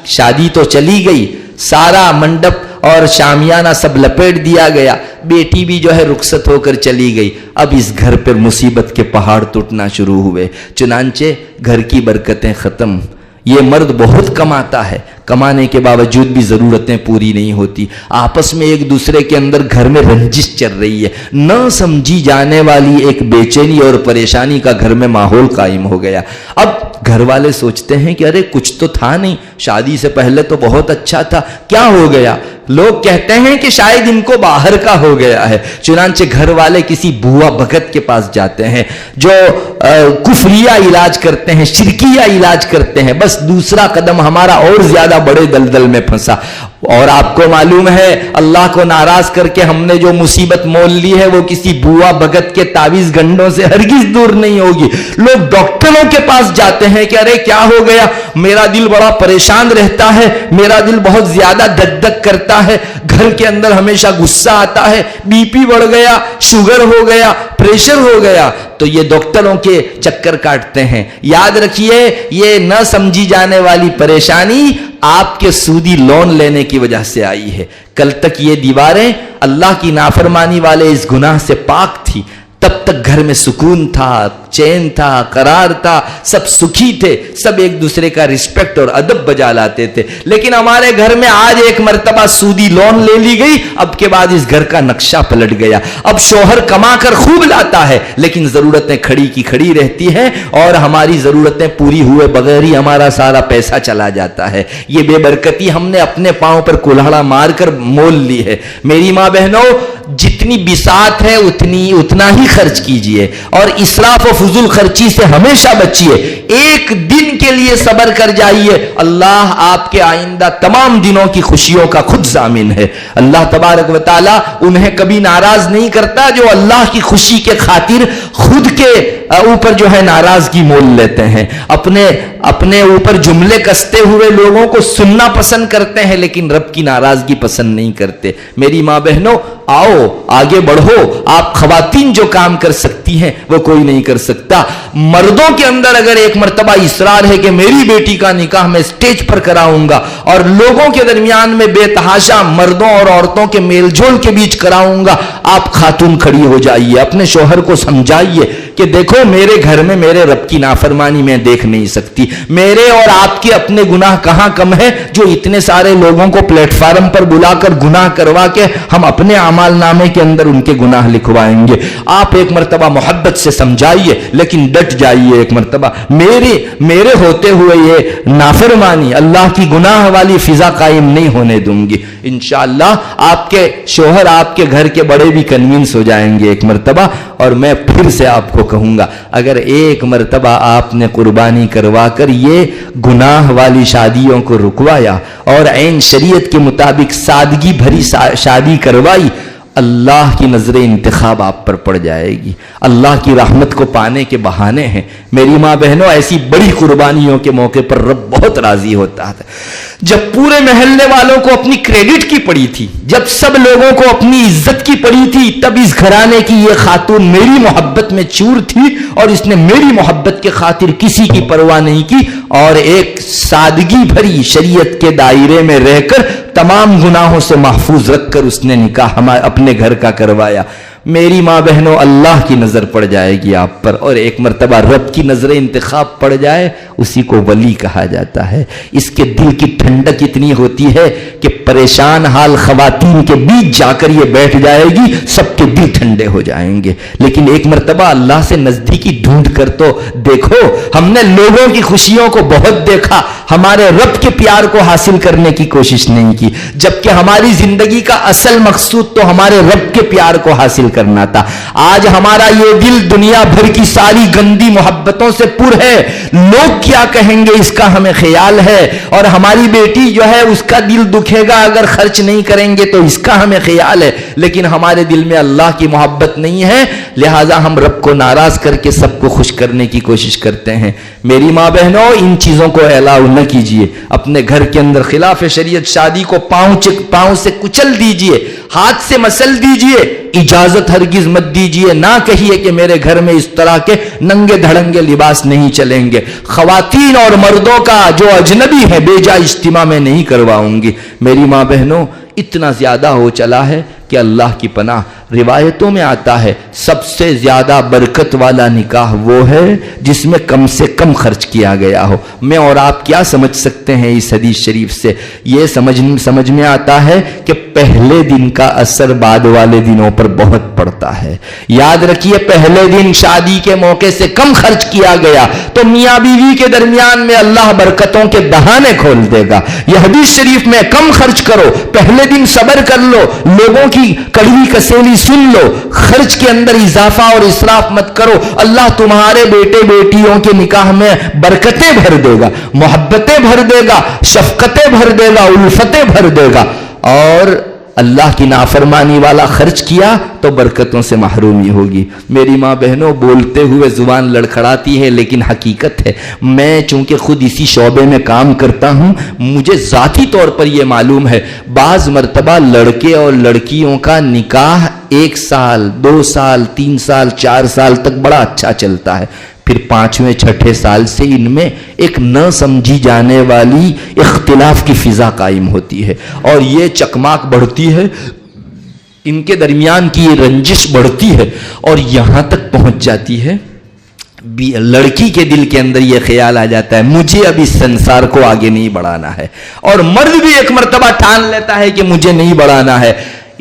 شادی تو چلی گئی، سارا منڈپ اور شامیانہ سب لپیٹ دیا گیا، بیٹی بھی جو ہے رخصت ہو کر چلی گئی۔ اب اس گھر پر مصیبت کے پہاڑ ٹوٹنا شروع ہوئے، چنانچہ گھر کی برکتیں ختم۔ یہ مرد بہت کماتا ہے، کمانے کے باوجود بھی ضرورتیں پوری نہیں ہوتی، آپس میں ایک دوسرے کے اندر گھر میں رنجش چل رہی ہے، نہ سمجھی جانے والی ایک بے چینی اور پریشانی کا گھر میں ماحول قائم ہو گیا۔ اب گھر والے سوچتے ہیں کہ ارے کچھ تو تھا نہیں، شادی سے پہلے تو بہت اچھا تھا، کیا ہو گیا؟ لوگ کہتے ہیں کہ شاید ان کو باہر کا ہو گیا ہے، چنانچہ گھر والے کسی بوا بھگت کے پاس جاتے ہیں جو کفریہ علاج کرتے ہیں، شرکیہ علاج کرتے ہیں، بس دوسرا قدم ہمارا اور زیادہ بڑے دلدل میں پھنسا۔ اور آپ کو معلوم ہے اللہ کو ناراض کر کے ہم نے جو مصیبت مول لی ہے وہ کسی بوا بھگت کے تعویذ گنڈوں سے ہرگز دور نہیں ہوگی۔ لوگ ڈاکٹروں کے پاس جاتے ہیں کہ ارے کیا ہو گیا، میرا دل بڑا پریشان رہتا ہے، میرا دل بہت زیادہ دھک دھک کرتا ہے، گھر کے اندر ہمیشہ غصہ آتا ہے، بی پی بڑھ گیا، شوگر ہو گیا، پریشر ہو گیا، تو یہ ڈاکٹروں کے چکر کاٹتے ہیں۔ یاد رکھیے یہ نہ سمجھی جانے والی پریشانی آپ کے سودی لون لینے کی وجہ سے آئی ہے۔ کل تک یہ دیواریں اللہ کی نافرمانی والے اس گناہ سے پاک تھی، تب تک گھر میں سکون تھا، چین تھا، قرار تھا، سب سکھی تھے، سب ایک دوسرے کا رسپیکٹ اور ادب بجا لاتے تھے۔ لیکن ہمارے گھر میں آج ایک مرتبہ سودی لون لے لی گئی، اب کے بعد اس گھر کا نقشہ پلٹ گیا۔ اب شوہر کما کر خوب لاتا ہے لیکن ضرورتیں کھڑی کی کھڑی رہتی ہیں، اور ہماری ضرورتیں پوری ہوئے بغیر ہی ہمارا سارا پیسہ چلا جاتا ہے۔ یہ بے برکتی ہم نے اپنے پاؤں پر کلہاڑا مار کر مول لی ہے۔ میری ماں بہنوں، جتنی بساط ہے اتنا ہی خرچ کیجئے، اور اسراف و فضول خرچی سے ہمیشہ بچیے۔ ایک دن کے لیے صبر کر جائیے، اللہ آپ کے آئندہ تمام دنوں کی خوشیوں کا خود ضامن ہے۔ اللہ تبارک و تعالی انہیں کبھی ناراض نہیں کرتا جو اللہ کی خوشی کے خاطر خود کے اوپر جو ہے ناراضگی مول لیتے ہیں، اپنے اوپر جملے کستے ہوئے لوگوں کو سننا پسند کرتے ہیں لیکن رب کی ناراضگی پسند نہیں کرتے۔ میری ماں بہنوں، آؤ آگے بڑھو، آپ خواتین جو کام کر سکتی ہیں وہ کوئی نہیں کر سکتا۔ مردوں کے اندر اگر ایک مرتبہ اصرار ہے کہ میری بیٹی کا نکاح میں اسٹیج پر کراؤں گا اور لوگوں کے درمیان میں بے تحاشا مردوں اور عورتوں کے میل جول کے بیچ کراؤں گا، آپ خاتون کھڑی ہو جائیے، اپنے شوہر کو سمجھائیے کہ دیکھو میرے گھر میں میرے رب کی نافرمانی میں دیکھ نہیں سکتی، میرے اور آپ کے اپنے گناہ کہاں کم ہے جو اتنے سارے لوگوں کو پلیٹ فارم پر بلا کر گناہ کروا کے ہم اپنے اعمال نامے کے اندر ان کے گناہ لکھوائیں گے۔ آپ ایک مرتبہ محبت سے سمجھائیے لیکن ڈٹ جائیے ایک مرتبہ، میرے ہوتے ہوئے یہ نافرمانی اللہ کی گناہ والی فضا قائم نہیں ہونے دوں گی۔ انشاءاللہ آپ کے شوہر آپ کے گھر کے بڑے بھی کنوینس ہو جائیں گے ایک مرتبہ۔ اور میں پھر سے آپ کو کہوں گا، اگر ایک مرتبہ آپ نے قربانی کروا کر یہ گناہ والی شادیوں کو رکوایا اور عین شریعت کے مطابق سادگی بھری شادی کروائی، اللہ کی نظر انتخاب آپ پر پڑ جائے گی، اللہ کی رحمت کو پانے کے بہانے ہیں۔ میری ماں بہنوں، ایسی بڑی قربانیوں کے موقع پر رب بہت راضی ہوتا ہے۔ جب پورے محلے والوں کو اپنی کریڈٹ کی پڑی تھی، جب سب لوگوں کو اپنی عزت کی پڑی تھی، تب اس گھرانے کی یہ خاتون میری محبت میں چور تھی اور اس نے میری محبت کے خاطر کسی کی پرواہ نہیں کی اور ایک سادگی بھری شریعت کے دائرے میں رہ کر تمام گناہوں سے محفوظ رکھ کر اس نے نکاح اپنے گھر کا کروایا۔ میری ماں بہنوں، اللہ کی نظر پڑ جائے گی آپ پر، اور ایک مرتبہ رب کی نظر انتخاب پڑ جائے اسی کو ولی کہا جاتا ہے۔ اس کے دل کی ٹھنڈک اتنی ہوتی ہے کہ پریشان حال خواتین کے بیچ جا کر یہ بیٹھ جائے گی، سب کے دل ٹھنڈے ہو جائیں گے۔ لیکن ایک مرتبہ اللہ سے نزدیکی ڈھونڈ کر تو دیکھو، ہم نے لوگوں کی خوشیوں کو بہت دیکھا، ہمارے رب کے پیار کو حاصل کرنے کی کوشش نہیں کی، جبکہ ہماری زندگی کا اصل مقصود تو ہمارے رب کے پیار کو حاصل کرنا تھا. آج ہمارا یہ دل دنیا بھر کی ساری گندی محبتوں سے پر ہے. لوگ کیا کہیں گے اس کا ہمیں خیال ہے, اور ہماری بیٹی جو ہے اس کا دل دکھے گا اگر خرچ نہیں کریں گے تو اس کا ہمیں خیال ہے. لیکن ہمارے دل میں اللہ کی محبت نہیں ہے, لہٰذا ہم رب کو ناراض کر کے سب کو خوش کرنے کی کوشش کرتے ہیں. میری ماں بہنوں, ان چیزوں کو الاؤ نہ کیجیے. اپنے گھر کے اندر خلاف شریعت شادی کو پاؤں سے کچل دیجیے, ہاتھ سے مسل دیجیے. اجازت ہرگز مت دیجیے, نہ کہیے کہ میرے گھر میں اس طرح کے ننگے دھڑنگے لباس نہیں چلیں گے. خواتین اور مردوں کا جو اجنبی ہے بے جا اجتماع میں نہیں کرواؤں گی. میری ماں بہنوں, اتنا زیادہ ہو چلا ہے کہ اللہ کی پناہ. روایتوں میں آتا ہے سب سے زیادہ برکت والا نکاح وہ ہے جس میں کم سے کم خرچ کیا گیا ہو. میں اور آپ کیا سمجھ سکتے ہیں اس حدیث شریف سے؟ یہ سمجھ میں آتا ہے کہ پہلے دن کا اثر بعد والے دنوں پر بہت پڑتا ہے. یاد رکھیے, پہلے دن شادی کے موقع سے کم خرچ کیا گیا تو میاں بیوی کے درمیان میں اللہ برکتوں کے دہانے کھول دے گا. یہ حدیث شریف میں کم خرچ کرو, پہلے دن صبر کر لو, لوگوں کی کڑوی کسیلی سن لو, خرچ کے اندر اضافہ اور اسراف مت کرو. اللہ تمہارے بیٹے بیٹیوں کے نکاح میں برکتیں بھر دے گا, محبتیں بھر دے گا, شفقتیں بھر دے گا, الفتیں بھر دے گا. اور اللہ کی نافرمانی والا خرچ کیا تو برکتوں سے محرومی ہوگی. میری ماں بہنوں, بولتے ہوئے زبان لڑکھڑاتی ہے لیکن حقیقت ہے. میں چونکہ خود اسی شعبے میں کام کرتا ہوں, مجھے ذاتی طور پر یہ معلوم ہے بعض مرتبہ لڑکے اور لڑکیوں کا نکاح 1 سال 2 سال 3 سال 4 سال تک بڑا اچھا چلتا ہے, پھر 5ویں 6ٹھے سال سے ان میں ایک نہ سمجھی جانے والی اختلاف کی فضا قائم ہوتی ہے, اور یہ چکماک بڑھتی ہے, ان کے درمیان کی یہ رنجش بڑھتی ہے, اور یہاں تک پہنچ جاتی ہے لڑکی کے دل کے اندر یہ خیال آ جاتا ہے مجھے اب اس سنسار کو آگے نہیں بڑھانا ہے. اور مرد بھی ایک مرتبہ ٹھان لیتا ہے کہ مجھے نہیں بڑھانا ہے.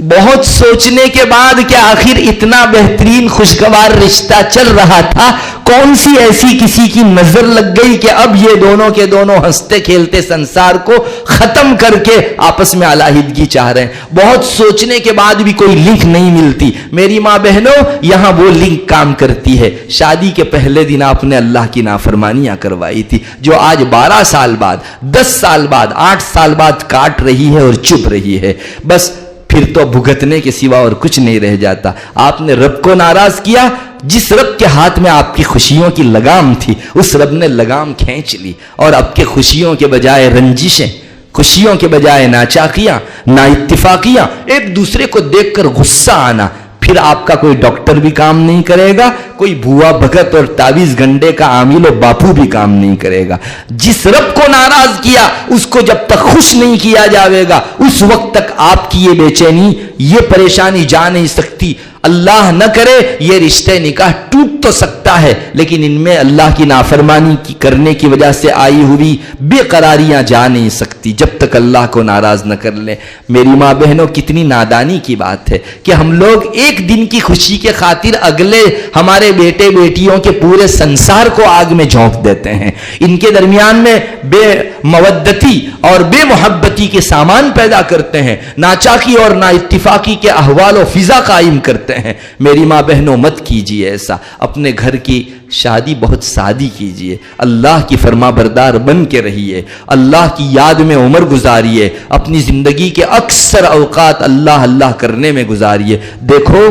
بہت سوچنے کے بعد کہ آخر اتنا بہترین خوشگوار رشتہ چل رہا تھا, کون سی ایسی کسی کی نظر لگ گئی کہ اب یہ دونوں کے دونوں ہنستے کھیلتے سنسار کو ختم کر کے آپس میں علیحدگی چاہ رہے ہیں. بہت سوچنے کے بعد بھی کوئی لنک نہیں ملتی. میری ماں بہنوں, یہاں وہ لنک کام کرتی ہے. شادی کے پہلے دن آپ نے اللہ کی نافرمانیاں کروائی تھی, جو آج 12 سال بعد 10 سال بعد 8 سال بعد کاٹ رہی ہے اور چپ رہی ہے. بس پھر تو بھگتنے کے سوا اور کچھ نہیں رہ جاتا. آپ نے رب کو ناراض کیا, جس رب کے ہاتھ میں آپ کی خوشیوں کی لگام تھی اس رب نے لگام کھینچ لی, اور اب کے خوشیوں کے بجائے رنجشیں, خوشیوں کے بجائے ناچاقیاں, نا اتفاقیاں, ایک دوسرے کو دیکھ کر غصہ آنا. پھر آپ کا کوئی ڈاکٹر بھی کام نہیں کرے گا, کوئی بھوا بھگت اور تعویذ گنڈے کا عامل و باپو بھی کام نہیں کرے گا. جس رب کو ناراض کیا اس کو جب تک خوش نہیں کیا جاوے گا اس وقت تک آپ کی یہ بے چینی, یہ پریشانی جا نہیں سکتی. اللہ نہ کرے یہ رشتے نکاح ٹوٹ تو سکتا ہے, لیکن ان میں اللہ کی نافرمانی کی کرنے کی وجہ سے آئی ہوئی بے قراریاں جا نہیں سکتی جب تک اللہ کو ناراض نہ کر لیں. میری ماں بہنوں, کتنی نادانی کی بات ہے کہ ہم لوگ ایک دن کی خوشی کے خاطر اگلے ہمارے بیٹے بیٹیوں کے پورے سنسار کو آگ میں جھونک دیتے ہیں. ان کے درمیان میں بے مودتی اور بے محبتی کے سامان پیدا کرتے ہیں, ناچاقی اور نا اتفاقی کے احوال و فضا قائم کرتے ہیں. میری ماں بہنوں, مت کیجیے ایسا. اپنے گھر کی شادی بہت سادی کیجیے, اللہ کی فرما بردار بن کے رہیے, اللہ کی یاد میں عمر گزاریے, اپنی زندگی کے اکثر اوقات اللہ اللہ کرنے میں گزاریے. دیکھو,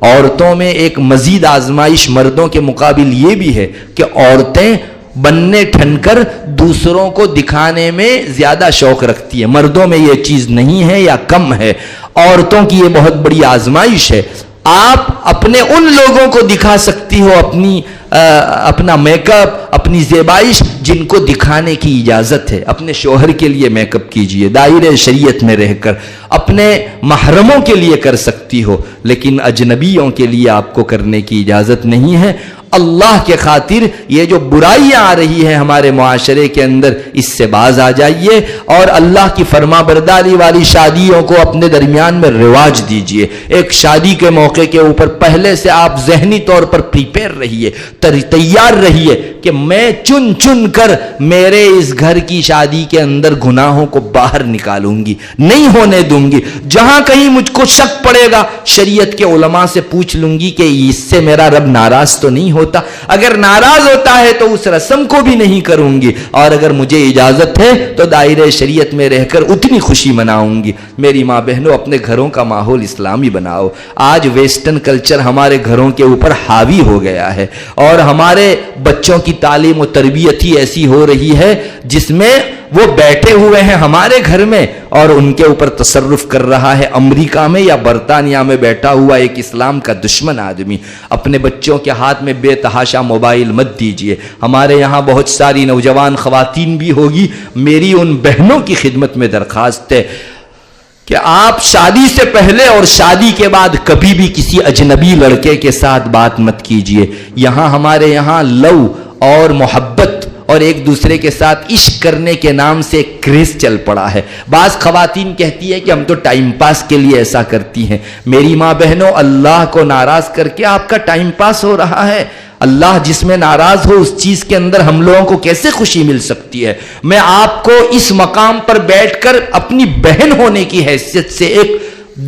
عورتوں میں ایک مزید آزمائش مردوں کے مقابل یہ بھی ہے کہ عورتیں بننے ٹھن کر دوسروں کو دکھانے میں زیادہ شوق رکھتی ہے. مردوں میں یہ چیز نہیں ہے یا کم ہے. عورتوں کی یہ بہت بڑی آزمائش ہے. آپ اپنے ان لوگوں کو دکھا سکتی ہو اپنا میک اپ, اپنی زیبائش جن کو دکھانے کی اجازت ہے. اپنے شوہر کے لیے میک اپ کیجئے, دائرے شریعت میں رہ کر. اپنے محرموں کے لیے کر سکتی ہو, لیکن اجنبیوں کے لیے آپ کو کرنے کی اجازت نہیں ہے. اللہ کے خاطر یہ جو برائیاں آ رہی ہیں ہمارے معاشرے کے اندر, اس سے باز آ جائیے اور اللہ کی فرما برداری والی شادیوں کو اپنے درمیان میں رواج دیجئے. ایک شادی کے موقع کے اوپر پہلے سے آپ ذہنی طور پر پریپیئر رہیے, تیار رہیے کہ میں چن چن کر میرے اس گھر کی شادی کے اندر گناہوں کو باہر نکالوں گی، نہیں ہونے دوں گی۔ جہاں کہیں مجھ کو شک پڑے گا شریعت کے علماء سے پوچھ لوں گی کہ اس سے میرا رب ناراض تو نہیں ہوتا، اگر ناراض ہوتا ہے تو اس رسم کو بھی نہیں کروں گی، اور اگر مجھے اجازت ہے تو دائرہ شریعت میں رہ کر اتنی خوشی مناؤں گی۔ میری ماں بہنوں، اپنے گھروں کا ماحول اسلامی بناؤ۔ آج ویسٹرن کلچر ہمارے گھروں کے اوپر حاوی ہو گیا ہے، اور ہمارے بچوں کی تعلیم و تربیت ہی ایسی ہو رہی ہے جس میں وہ بیٹھے ہوئے ہیں ہمارے گھر میں اور ان کے اوپر تصرف کر رہا ہے امریکہ میں یا برطانیہ میں بیٹھا ہوا ایک اسلام کا دشمن آدمی۔ اپنے بچوں کے ہاتھ میں بے تحاشا موبائل مت دیجیے۔ ہمارے یہاں بہت ساری نوجوان خواتین بھی ہوگی، میری ان بہنوں کی خدمت میں درخواست ہے کہ آپ شادی سے پہلے اور شادی کے بعد کبھی بھی کسی اجنبی لڑکے کے ساتھ بات مت کیجیے۔ یہاں ہمارے یہاں لو اور محبت اور ایک دوسرے کے ساتھ عشق کرنے کے نام سے ایک کریز چل پڑا ہے۔ بعض خواتین کہتی ہے کہ ہم تو ٹائم پاس کے لیے ایسا کرتی ہیں۔ میری ماں بہنوں، اللہ کو ناراض کر کے آپ کا ٹائم پاس ہو رہا ہے؟ اللہ جس میں ناراض ہو اس چیز کے اندر ہم لوگوں کو کیسے خوشی مل سکتی ہے؟ میں آپ کو اس مقام پر بیٹھ کر اپنی بہن ہونے کی حیثیت سے ایک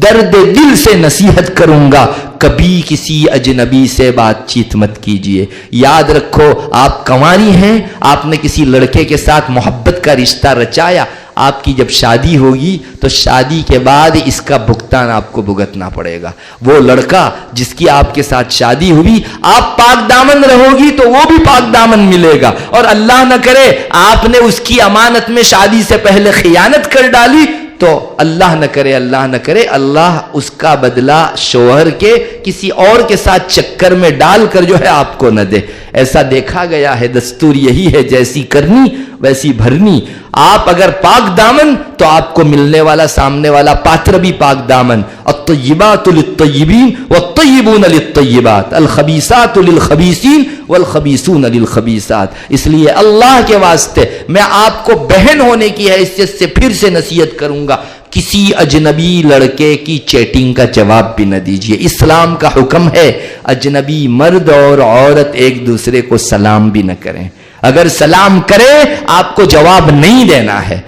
درد دل سے نصیحت کروں گا، کبھی کسی اجنبی سے بات چیت مت کیجیے۔ یاد رکھو، آپ کنواری ہیں، آپ نے کسی لڑکے کے ساتھ محبت کا رشتہ رچایا، آپ کی جب شادی ہوگی تو شادی کے بعد اس کا بھگتان آپ کو بھگتنا پڑے گا۔ وہ لڑکا جس کی آپ کے ساتھ شادی ہوئی، آپ پاک دامن رہو گی تو وہ بھی پاک دامن ملے گا، اور اللہ نہ کرے آپ نے اس کی امانت میں شادی سے پہلے خیانت کر ڈالی تو اللہ نہ کرے اللہ اس کا بدلہ شوہر کے کسی اور کے ساتھ چکر میں ڈال کر جو ہے آپ کو نہ دے۔ ایسا دیکھا گیا ہے، دستور یہی ہے، جیسی کرنی ویسی بھرنی۔ آپ اگر پاک دامن تو آپ کو ملنے والا سامنے والا پاتر بھی پاک دامن۔ الطیبات للطیبین والطیبون للطیبات، الخبیثات للخبیثین والخبیثون للخبیثات۔ اس لیے اللہ کے واسطے میں آپ کو بہن ہونے کی حیثیت سے پھر سے نصیحت کروں گا، کسی اجنبی لڑکے کی چیٹنگ کا جواب بھی نہ دیجیے۔ اسلام کا حکم ہے اجنبی مرد اور عورت ایک دوسرے کو سلام بھی نہ کریں۔ اگر سلام کرے آپ کو جواب نہیں دینا ہے۔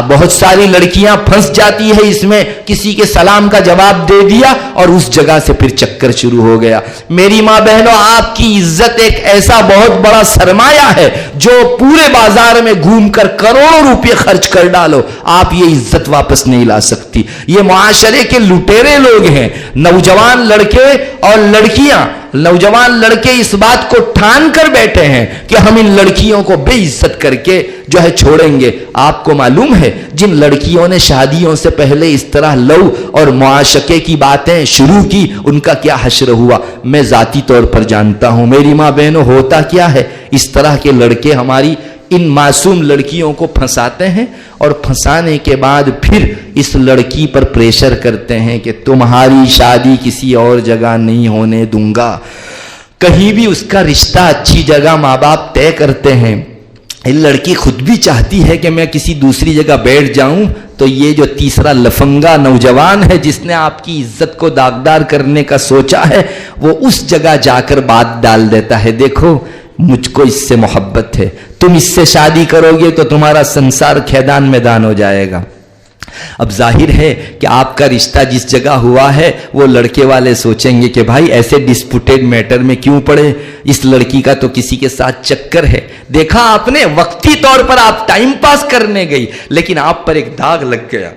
بہت ساری لڑکیاں پھنس جاتی ہے اس میں، کسی کے سلام کا جواب دے دیا اور اس جگہ سے پھر چکر شروع ہو گیا۔ میری ماں بہنوں، آپ کی عزت ایک ایسا بہت بڑا سرمایہ ہے جو پورے بازار میں گھوم کر کروڑوں روپے خرچ کر ڈالو، آپ یہ عزت واپس نہیں لا سکتی۔ یہ معاشرے کے لٹیرے لوگ ہیں، نوجوان لڑکے اور لڑکیاں، نوجوان لڑکے اس بات کو ٹھان کر بیٹھے ہیں کہ ہم ان لڑکیوں کو بے عزت کر کے جو ہے چھوڑیں گے۔ آپ کو معلوم ہے جن لڑکیوں نے شادیوں سے پہلے اس طرح لو اور معاشقے کی باتیں شروع کی، ان کا کیا حشر ہوا میں ذاتی طور پر جانتا ہوں۔ میری ماں بہنوں، ہوتا کیا ہے، اس طرح کے لڑکے ہماری ان معصوم لڑکیوں کو پھنساتے ہیں اور پھنسانے کے بعد پھر اس لڑکی پر پریشر کرتے ہیں کہ تمہاری شادی کسی اور جگہ نہیں ہونے دوں گا۔ کہیں بھی اس کا رشتہ اچھی جگہ ماں باپ طے کرتے ہیں۔ لڑکی خود بھی چاہتی ہے کہ میں کسی دوسری جگہ بیٹھ جاؤں، تو یہ جو تیسرا لفنگا نوجوان ہے جس نے آپ کی عزت کو داغدار کرنے کا سوچا ہے، وہ اس جگہ جا کر بات ڈال دیتا ہے، دیکھو مجھ کو اس سے محبت ہے، تم اس سے شادی کرو گے تو تمہارا سنسار کھیدان میدان ہو جائے گا۔ اب ظاہر ہے کہ آپ کا رشتہ جس جگہ ہوا ہے وہ لڑکے والے سوچیں گے کہ بھائی ایسے ڈسپوٹیڈ میٹر میں کیوں پڑے، اس لڑکی کا تو کسی کے ساتھ چکر ہے۔ دیکھا آپ نے، وقتی طور پر آپ ٹائم پاس کرنے گئی لیکن آپ پر ایک داغ لگ گیا۔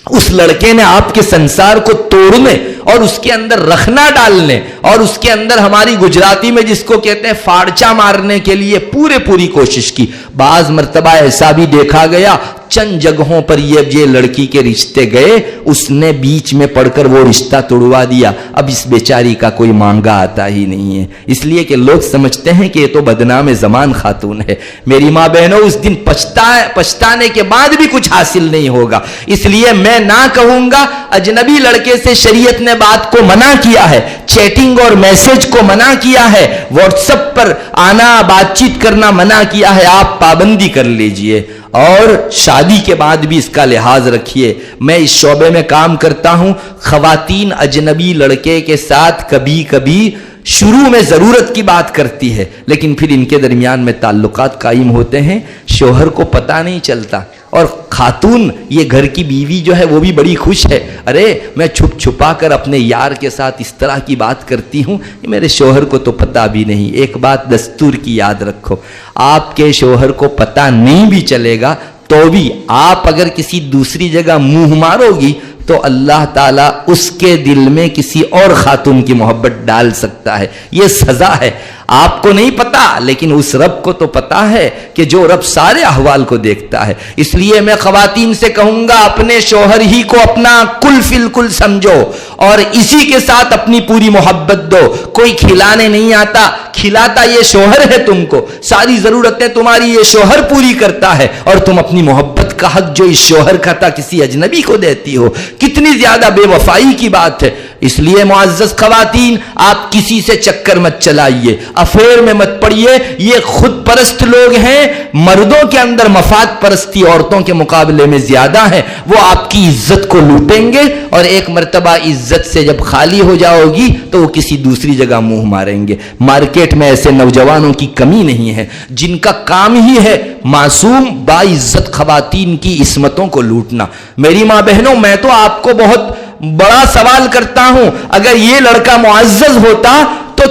اس لڑکے نے آپ کے سنسار کو توڑنے اور اس کے اندر رکھنا ڈالنے اور اس کے اندر ہماری گجراتی میں جس کو کہتے ہیں فاڑچا مارنے کے لیے پوری کوشش کی۔ بعض مرتبہ ایسا بھی دیکھا گیا چند جگہوں پر یہ لڑکی کے رشتے گئے، اس نے بیچ میں پڑھ کر وہ رشتہ توڑوا دیا۔ اب اس بیچاری کا کوئی مانگا آتا ہی نہیں ہے، اس لیے کہ لوگ سمجھتے ہیں کہ یہ تو بدنام زمان خاتون ہے۔ میری ماں بہنوں، اس دن پچھتانے کے بعد بھی کچھ حاصل نہیں ہوگا۔ اس لیے میں نہ کہوں گا، اجنبی لڑکے سے شریعت نے بات کو منع کیا ہے، چیٹنگ اور میسج کو منع کیا ہے، واٹس ایپ پر آنا بات چیت کرنا منع کیا ہے، آپ پابندی کر لیجئے اور شادی کے بعد بھی اس کا لحاظ رکھیے۔ میں اس شعبے میں کام کرتا ہوں، خواتین اجنبی لڑکے کے ساتھ کبھی کبھی شروع میں ضرورت کی بات کرتی ہے، لیکن پھر ان کے درمیان میں تعلقات قائم ہوتے ہیں، شوہر کو پتہ نہیں چلتا، اور خاتون یہ گھر کی بیوی جو ہے وہ بھی بڑی خوش ہے، ارے میں چھپ چھپا کر اپنے یار کے ساتھ اس طرح کی بات کرتی ہوں، میرے شوہر کو تو پتہ بھی نہیں۔ ایک بات دستور کی یاد رکھو، آپ کے شوہر کو پتہ نہیں بھی چلے گا تو بھی آپ اگر کسی دوسری جگہ منہ مارو گی تو اللہ تعالیٰ اس کے دل میں کسی اور خاتون کی محبت ڈال سکتا ہے، یہ سزا ہے۔ آپ کو نہیں پتا لیکن اس رب کو تو پتا ہے کہ جو رب سارے احوال کو دیکھتا ہے۔ اس لیے میں خواتین سے کہوں گا اپنے شوہر ہی کو اپنا کل فی الکل سمجھو اور اسی کے ساتھ اپنی پوری محبت دو۔ کوئی کھلانے نہیں آتا، کھلاتا یہ شوہر ہے تم کو، ساری ضرورتیں تمہاری یہ شوہر پوری کرتا ہے، اور تم اپنی محبت کا حق جو اس شوہر کا تھا کسی اجنبی کو دیتی ہو، کتنی زیادہ بے وفائی کی بات ہے۔ اس لیے معزز خواتین، آپ کسی سے چکر مت چلائیے، افیئر میں مت پڑیے، یہ خود پرست لوگ ہیں، مردوں کے اندر مفاد پرستی عورتوں کے مقابلے میں زیادہ ہے، وہ آپ کی عزت کو لوٹیں گے، اور ایک مرتبہ عزت سے جب خالی ہو جاؤ گی تو وہ کسی دوسری جگہ منہ ماریں گے۔ مارکیٹ میں ایسے نوجوانوں کی کمی نہیں ہے جن کا کام ہی ہے معصوم باعزت خواتین کی عصمتوں کو لوٹنا۔ میری ماں بہنوں، میں تو آپ کو بہت بڑا سوال کرتا ہوں، اگر یہ لڑکا معزز ہوتا تو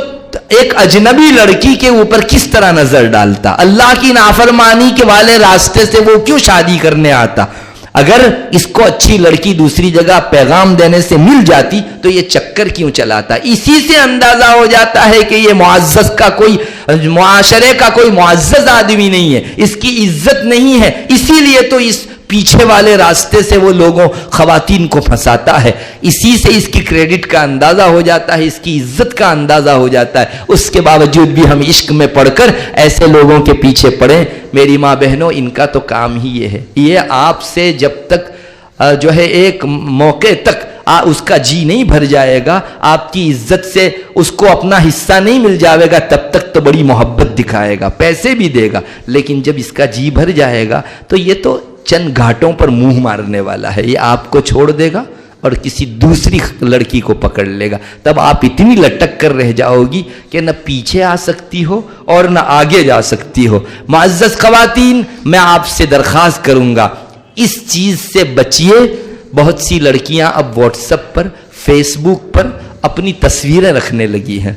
ایک اجنبی لڑکی کے اوپر کس طرح نظر ڈالتا؟ اللہ کی نافرمانی کے والے راستے سے وہ کیوں شادی کرنے آتا؟ اگر اس کو اچھی لڑکی دوسری جگہ پیغام دینے سے مل جاتی تو یہ چکر کیوں چلاتا؟ اسی سے اندازہ ہو جاتا ہے کہ یہ معزز کا کوئی معاشرے کا کوئی معزز آدمی نہیں ہے، اس کی عزت نہیں ہے، اسی لیے تو اس پیچھے والے راستے سے وہ لوگوں خواتین کو پھنساتا ہے، اسی سے اس کی کریڈٹ کا اندازہ ہو جاتا ہے، اس کی عزت کا اندازہ ہو جاتا ہے۔ اس کے باوجود بھی ہم عشق میں پڑھ کر ایسے لوگوں کے پیچھے پڑیں۔ میری ماں بہنوں، ان کا تو کام ہی یہ ہے، یہ آپ سے جب تک جو ہے ایک موقع تک اس کا جی نہیں بھر جائے گا، آپ کی عزت سے اس کو اپنا حصہ نہیں مل جائے گا، تب تک تو بڑی محبت دکھائے گا، پیسے بھی دے گا، لیکن جب اس کا جی بھر جائے گا تو یہ تو چند گھاٹوں پر منہ مارنے والا ہے، یہ آپ کو چھوڑ دے گا اور کسی دوسری لڑکی کو پکڑ لے گا، تب آپ اتنی لٹک کر رہ جاؤ گی کہ نہ پیچھے آ سکتی ہو اور نہ آگے جا سکتی ہو۔ معزز خواتین، میں آپ سے درخواست کروں گا اس چیز سے بچیے۔ بہت سی لڑکیاں اب واٹس ایپ پر، فیس بک پر اپنی تصویریں رکھنے لگی ہیں،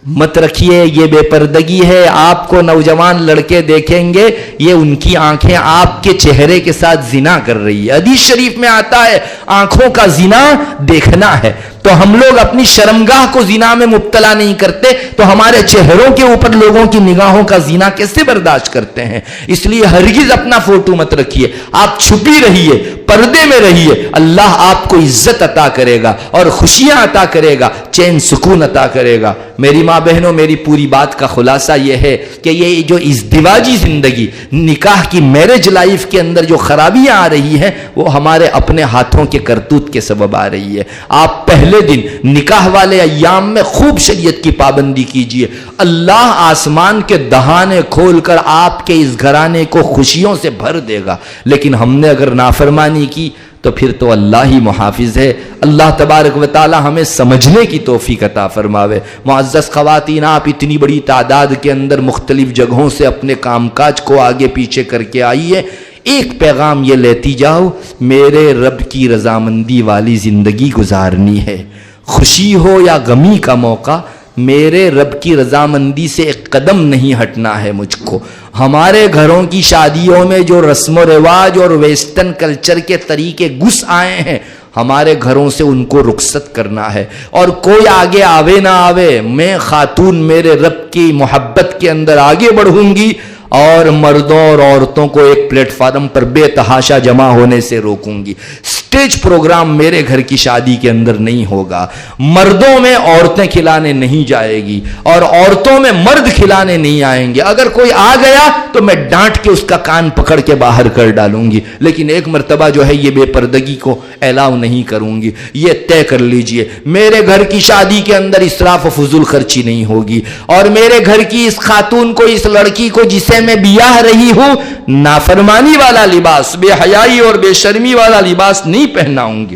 مت رکھیے، یہ بے پردگی ہے۔ آپ کو نوجوان لڑکے دیکھیں گے، یہ ان کی آنکھیں آپ کے چہرے کے ساتھ زنا کر رہی ہے۔ حدیث شریف میں آتا ہے آنکھوں کا زنا دیکھنا ہے، تو ہم لوگ اپنی شرمگاہ کو زنا میں مبتلا نہیں کرتے تو ہمارے چہروں کے اوپر لوگوں کی نگاہوں کا زنا کیسے برداشت کرتے ہیں؟ اس لیے ہرگز اپنا فوٹو مت رکھیے، آپ چھپی رہیے، پردے میں رہیے، اللہ آپ کو عزت عطا کرے گا اور خوشیاں عطا کرے گا، چین سکون عطا کرے گا۔ میری ماں بہنوں، میری پوری بات کا خلاصہ یہ ہے کہ یہ جو ازدواجی زندگی، نکاح کی میرج لائف کے اندر جو خرابیاں آ رہی ہیں وہ ہمارے اپنے ہاتھوں کے کرتوت کے سبب آ رہی ہے۔ آپ پہلے دن نکاح والے ایام میں خوب شریعت کی پابندی کیجئے، اللہ آسمان کے دہانے کھول کر آپ کے اس گھرانے کو خوشیوں سے بھر دے گا، لیکن ہم نے اگر نافرمانی کی تو پھر تو اللہ ہی محافظ ہے۔ اللہ تبارک و تعالی ہمیں سمجھنے کی توفیق عطا فرماوے۔ معزز خواتین، آپ اتنی بڑی تعداد کے اندر مختلف جگہوں سے اپنے کام کاج کو آگے پیچھے کر کے آئیے، ایک پیغام یہ لیتی جاؤ، میرے رب کی رضامندی والی زندگی گزارنی ہے، خوشی ہو یا غمی کا موقع، میرے رب کی رضامندی سے ایک قدم نہیں ہٹنا ہے مجھ کو۔ ہمارے گھروں کی شادیوں میں جو رسم و رواج اور ویسٹرن کلچر کے طریقے گھس آئے ہیں، ہمارے گھروں سے ان کو رخصت کرنا ہے، اور کوئی آگے آوے نہ آوے، میں خاتون میرے رب کی محبت کے اندر آگے بڑھوں گی اور مردوں اور عورتوں کو ایک پلیٹ فارم پر بے تحاشا جمع ہونے سے روکوں گی۔ سٹیج پروگرام میرے گھر کی شادی کے اندر نہیں ہوگا، مردوں میں عورتیں کھلانے نہیں جائے گی اور عورتوں میں مرد کھلانے نہیں آئیں گے۔ اگر کوئی آ گیا تو میں ڈانٹ کے اس کا کان پکڑ کے باہر کر ڈالوں گی، لیکن ایک مرتبہ جو ہے یہ بے پردگی کو الاؤ نہیں کروں گی۔ یہ طے کر لیجئے، میرے گھر کی شادی کے اندر اسراف و فضول خرچی نہیں ہوگی، اور میرے گھر کی اس خاتون کو، اس لڑکی کو جسے میں بیاہ رہی ہوں، نافرمانی والا لباس، بے حیائی اور بے شرمی والا لباس نہیں پہناؤں گی۔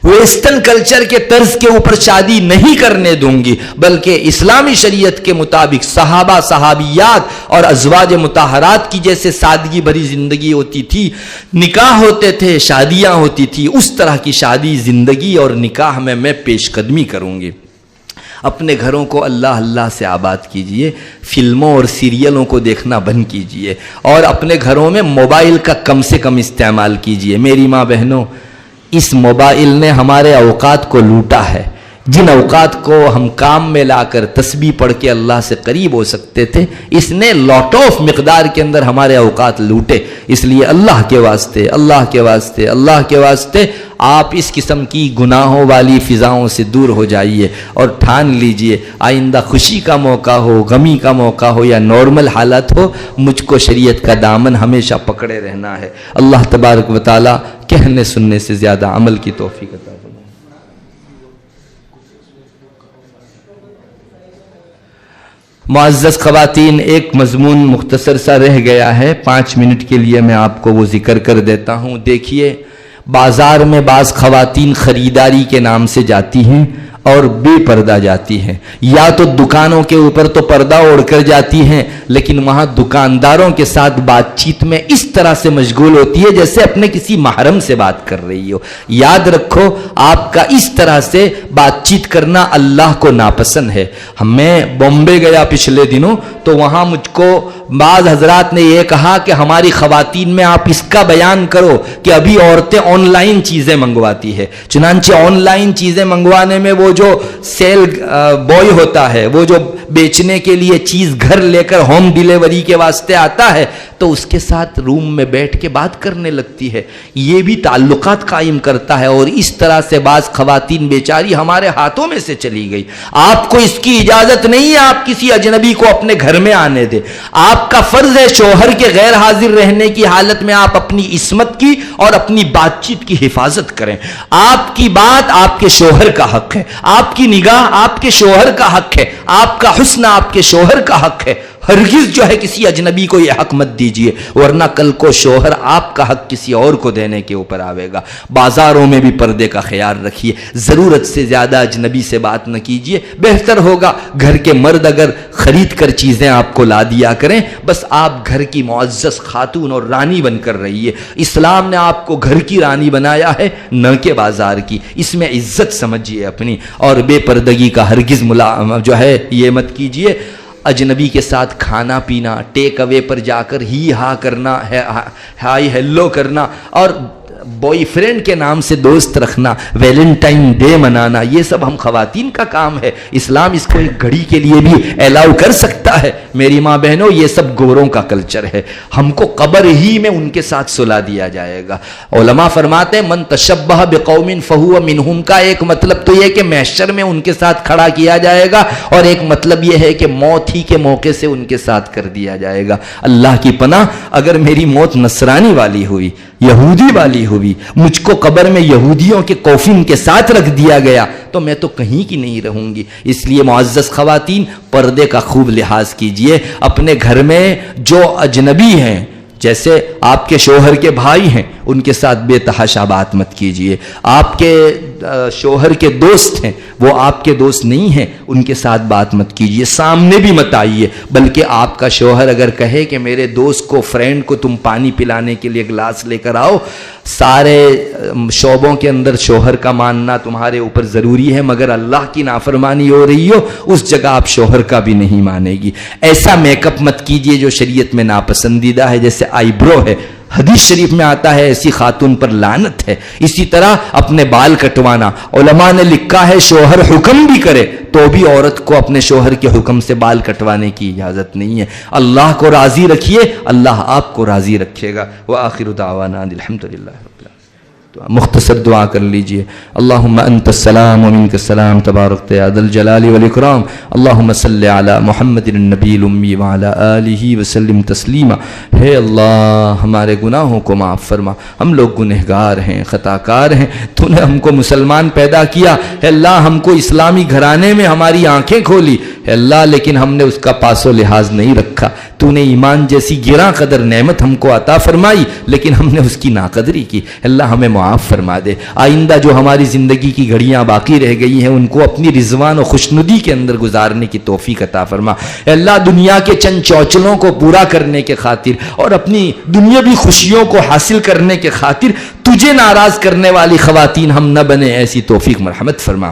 ویسٹرن کلچر کے طرز کے اوپر شادی نہیں کرنے دوں گی، بلکہ اسلامی شریعت کے مطابق صحابہ صحابیات اور ازواج مطہرات کی جیسے سادگی بھری زندگی ہوتی تھی، نکاح ہوتے تھے، شادیاں ہوتی تھی، اس طرح کی شادی زندگی اور نکاح میں پیش قدمی کروں گی۔ اپنے گھروں کو اللہ اللہ سے آباد کیجئے، فلموں اور سیریلوں کو دیکھنا بند کیجئے، اور اپنے گھروں میں موبائل کا کم سے کم استعمال کیجئے۔ میری ماں بہنوں، اس موبائل نے ہمارے اوقات کو لوٹا ہے۔ جن اوقات کو ہم کام میں لا کر تسبیح پڑھ کے اللہ سے قریب ہو سکتے تھے، اس نے لاٹ آف مقدار کے اندر ہمارے اوقات لوٹے۔ اس لیے اللہ کے واسطے، اللہ کے واسطے، اللہ کے واسطے آپ اس قسم کی گناہوں والی فضاؤں سے دور ہو جائیے اور ٹھان لیجئے آئندہ خوشی کا موقع ہو، غمی کا موقع ہو یا نارمل حالت ہو، مجھ کو شریعت کا دامن ہمیشہ پکڑے رہنا ہے۔ اللہ تبارک و تعالی کہنے سننے سے زیادہ عمل کی توفیق عطا فرمائے۔ معزز خواتین، ایک مضمون مختصر سا رہ گیا ہے، 5 منٹ کے لیے میں آپ کو وہ ذکر کر دیتا ہوں۔ دیکھیے، بازار میں بعض خواتین خریداری کے نام سے جاتی ہیں اور بے پردہ جاتی ہیں، یا تو دکانوں کے اوپر تو پردہ اوڑھ کر جاتی ہیں، لیکن وہاں دکانداروں کے ساتھ بات چیت میں اس طرح سے مشغول ہوتی ہے جیسے اپنے کسی محرم سے بات کر رہی ہو۔ یاد رکھو، آپ کا اس طرح سے بات چیت کرنا اللہ کو ناپسند ہے۔ میں بامبے گیا پچھلے دنوں، تو وہاں مجھ کو بعض حضرات نے یہ کہا کہ ہماری خواتین میں آپ اس کا بیان کرو کہ ابھی عورتیں آن لائن چیزیں منگواتی ہے۔ چنانچہ آن لائن چیزیں منگوانے میں وہ جو سیل بوائے ہوتا ہے، وہ جو بیچنے کے لیے چیز گھر لے کر ہوم ڈیلیوری کے واسطے آتا ہے، تو اس کے ساتھ روم میں بیٹھ کے بات کرنے لگتی ہے۔ یہ بھی تعلقات قائم کرتا ہے، اور اس طرح سے بعض خواتین بیچاری ہمارے ہاتھوں میں سے چلی گئی۔ آپ کو اس کی اجازت نہیں ہے آپ کسی اجنبی کو اپنے گھر میں آنے دے۔ آپ کا فرض ہے شوہر کے غیر حاضر رہنے کی حالت میں آپ اپنی عصمت کی اور اپنی بات چیت کی حفاظت کریں۔ آپ کی بات آپ کے شوہر کا حق ہے، آپ کی نگاہ آپ کے شوہر کا حق ہے، آپ کا حسن آپ کے شوہر کا حق ہے۔ ہرگز جو ہے کسی اجنبی کو یہ حق مت دیجئے، ورنہ کل کو شوہر آپ کا حق کسی اور کو دینے کے اوپر آوے گا۔ بازاروں میں بھی پردے کا خیال رکھیے، ضرورت سے زیادہ اجنبی سے بات نہ کیجئے۔ بہتر ہوگا گھر کے مرد اگر خرید کر چیزیں آپ کو لا دیا کریں، بس آپ گھر کی معزز خاتون اور رانی بن کر رہیے۔ اسلام نے آپ کو گھر کی رانی بنایا ہے، نہ کہ بازار کی۔ اس میں عزت سمجھیے اپنی، اور بے پردگی کا ہرگز جو ہے یہ مت کیجئے۔ اجنبی کے ساتھ کھانا پینا، ٹیک اوے پر جا کر ہی ہا کرنا، ہائی ہیلو کرنا، اور بوائے فرینڈ کے نام سے دوست رکھنا، ویلنٹائن ڈے منانا، یہ سب ہم خواتین کا کام ہے۔ اسلام اس کو ایک گھڑی کے لیے بھی الاؤ کر سکتا ہے۔ میری ماں بہنوں، یہ سب گوروں کا کلچر ہے، ہم کو قبر ہی میں ان کے ساتھ سلا دیا جائے گا۔ علماء فرماتے ہیں من تشبہ بقوم فہو منہم کا ایک مطلب تو یہ کہ محشر میں ان کے ساتھ کھڑا کیا جائے گا، اور ایک مطلب یہ ہے کہ موت ہی کے موقع سے ان کے ساتھ کر دیا جائے گا۔ اللہ کی پناہ، اگر میری موت نصرانی والی ہوئی، یہودی والی ہوئی، مجھ کو قبر میں یہودیوں کے کوفن کے ساتھ رکھ دیا گیا، تو میں تو کہیں کی نہیں رہوں گی۔ اس لیے معزز خواتین، پردے کا خوب لحاظ کیجئے۔ اپنے گھر میں جو اجنبی ہیں، جیسے آپ کے شوہر کے بھائی ہیں، ان کے ساتھ بے تحاشا بات مت کیجئے۔ آپ کے شوہر کے دوست ہیں، وہ آپ کے دوست نہیں ہیں، ان کے ساتھ بات مت کیجئے، سامنے بھی مت آئیے۔ بلکہ آپ کا شوہر اگر کہے کہ میرے دوست کو، فرینڈ کو تم پانی پلانے کے لیے گلاس لے کر آؤ، سارے شعبوں کے اندر شوہر کا ماننا تمہارے اوپر ضروری ہے، مگر اللہ کی نافرمانی ہو رہی ہو، اس جگہ آپ شوہر کا بھی نہیں مانے گی۔ ایسا میک اپ مت کیجئے جو شریعت میں ناپسندیدہ ہے، جیسے آئی برو ہے، حدیث شریف میں آتا ہے ایسی خاتون پر لعنت ہے۔ اسی طرح اپنے بال کٹوانا، علماء نے لکھا ہے شوہر حکم بھی کرے تو بھی عورت کو اپنے شوہر کے حکم سے بال کٹوانے کی اجازت نہیں ہے۔ اللہ کو راضی رکھیے، اللہ آپ کو راضی رکھے گا۔ وآخر دعوانا الحمدللہ رب العالمین۔ مختصر دعا کر لیجئے۔ اللہم انت السلام ومنک السلام، تبارکت یا ذا الجلال والاکرام۔ اللہم صلی علی محمد النبی الامی وعلی آلہ وسلم تسلیما۔ ہے اللہ، ہمارے گناہوں کو معاف فرما، ہم لوگ گنہگار ہیں، خطا کار ہیں، تو نے ہم کو مسلمان پیدا کیا، ہے اللہ ہم کو اسلامی گھرانے میں ہماری آنکھیں کھولی، اے اللہ لیکن ہم نے اس کا پاس و لحاظ نہیں رکھا. تو نے ایمان جیسی گراں قدر نعمت ہم کو عطا فرمائی لیکن ہم نے اس کی ناقدری کی. اللہ ہمیں معاف فرما دے. آئندہ جو ہماری زندگی کی گھڑیاں باقی رہ گئی ہیں ان کو اپنی رضوان و خوشنودی کے اندر گزارنے کی توفیق عطا فرما. اے اللہ دنیا کے چند چوچلوں کو پورا کرنے کے خاطر اور اپنی دنیاوی خوشیوں کو حاصل کرنے کے خاطر تجھے ناراض کرنے والی خواتین ہم نہ بنے، ایسی توفیق مرحمت فرما.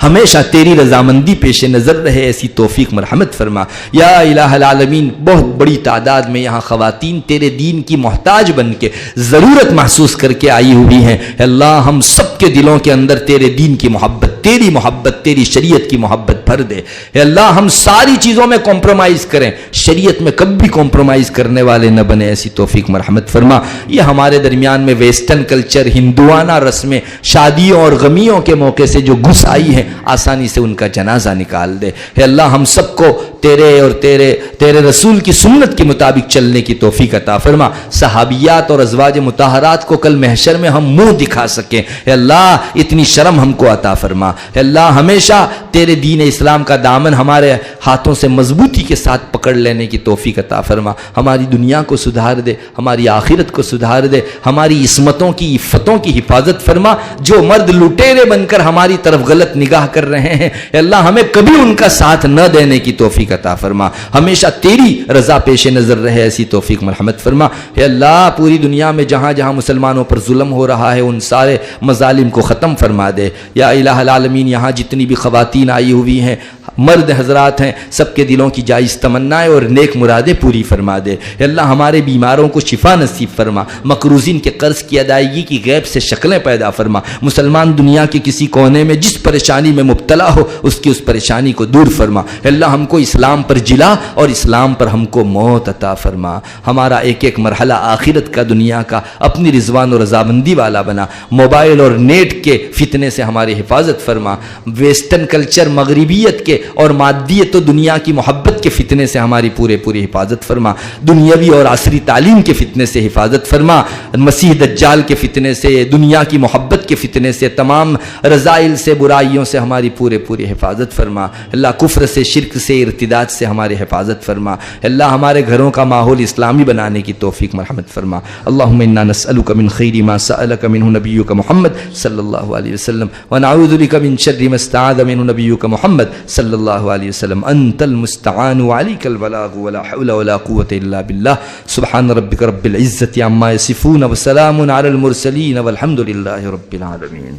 ہمیشہ تیری رضامندی پیش نظر رہے، ایسی توفیق مرحمت فرما. یا الہ العالمین بہت بڑی تعداد میں یہاں خواتین تیرے دین کی محتاج بن کے ضرورت محسوس کر کے آئی ہوئی ہیں. اللہ ہم سب کے دلوں کے اندر تیرے دین کی محبت، تیری محبت، تیری شریعت کی محبت بھر دے. اے اللہ ہم ساری چیزوں میں کمپرومائز کریں، شریعت میں کبھی کمپرومائز کرنے والے نہ بنے، ایسی توفیق مرحمت فرما. یہ ہمارے درمیان میں ویسٹرن کلچر، ہندوانہ رسمیں، شادیوں اور غمیوں کے موقع سے جو گھس آئی ہیں آسانی سے ان کا جنازہ نکال دے. اے اللہ ہم سب کو تیرے اور تیرے رسول کی سنت کے مطابق چلنے کی توفیق عطا فرما. صحابیات اور ازواج مطہرات کو کل محشر میں ہم منہ دکھا سکیں. اے اللہ اتنی شرم ہم کو عطا فرما. اے اللہ ہمیشہ تیرے دین اسلام کا دامن ہمارے ہاتھوں سے مضبوطی کے ساتھ پکڑ لینے کی توفیق عطا فرما. ہماری دنیا کو سدھار دے، ہماری آخرت کو سدھار دے، ہماری عصمتوں کی عفتوں کی حفاظت فرما. جو مرد لٹیرے بن کر ہماری طرف غلط نگاہ کر رہے ہیں اے اللہ ہمیں کبھی ان کا ساتھ نہ دینے کی توفیق عطا فرما. ہمیشہ تیری رضا پیش نظر رہے، ایسی توفیق مرحمت فرما. اے اللہ پوری دنیا میں جہاں جہاں مسلمانوں پر ظلم ہو رہا ہے ان سارے مظالم کو ختم فرما دے. یا الہ العالمین یہاں جتنی بھی خواتین آئی ہوئی ہیں، مرد حضرات ہیں، سب کے دلوں کی جائز تمنائیں اور نیک مرادیں پوری فرما دے. اے اللہ ہمارے بیماروں کو شفا نصیب فرما. مقروضین کے قرض کی ادائیگی کی غیب سے شکلیں پیدا فرما. مسلمان دنیا کے کسی کونے میں جس پریشانی میں مبتلا ہو اس کی اس پریشانی کو دور فرما. اے اللہ ہم کو اسلام پر جلا اور اسلام پر ہم کو موت عطا فرما. ہمارا ایک ایک مرحلہ آخرت کا، دنیا کا اپنی رضوان و رضامندی والا بنا. موبائل اور نیٹ کے فتنے سے ہماری حفاظت فرما. ویسٹرن کلچر، مغربیت کے اور مادیت و دنیا کی محبت کے فتنے سے ہماری پوری حفاظت فرما. دنیاوی اور عصری تعلیم کے فتنے سے حفاظت فرما. مسیح دجال کے فتنے سے، دنیا کی محبت کے فتنے سے، تمام رذائل سے، برائیوں سے ہماری پوری حفاظت فرما. اللہ کفر سے، شرک سے، ارتداد سے ہماری حفاظت فرما. اللہ ہمارے گھروں کا ماحول اسلامی بنانے کی توفیق مرحمت فرما. اللہم انا نسألک من خیر ما سألک منہ نبیک محمد صلی اللہ علیہ وسلم ونعوذ بک من شر ما استعاذ منہ نبیک محمد صلی اللہ علیہ وسلم. انت المستعان وعلیک البلاغ ولا حول ولا قوة الا باللہ. سبحان ربک رب العزة عما یصفون وسلام علی المرسلین والحمد للہ رب العالمین.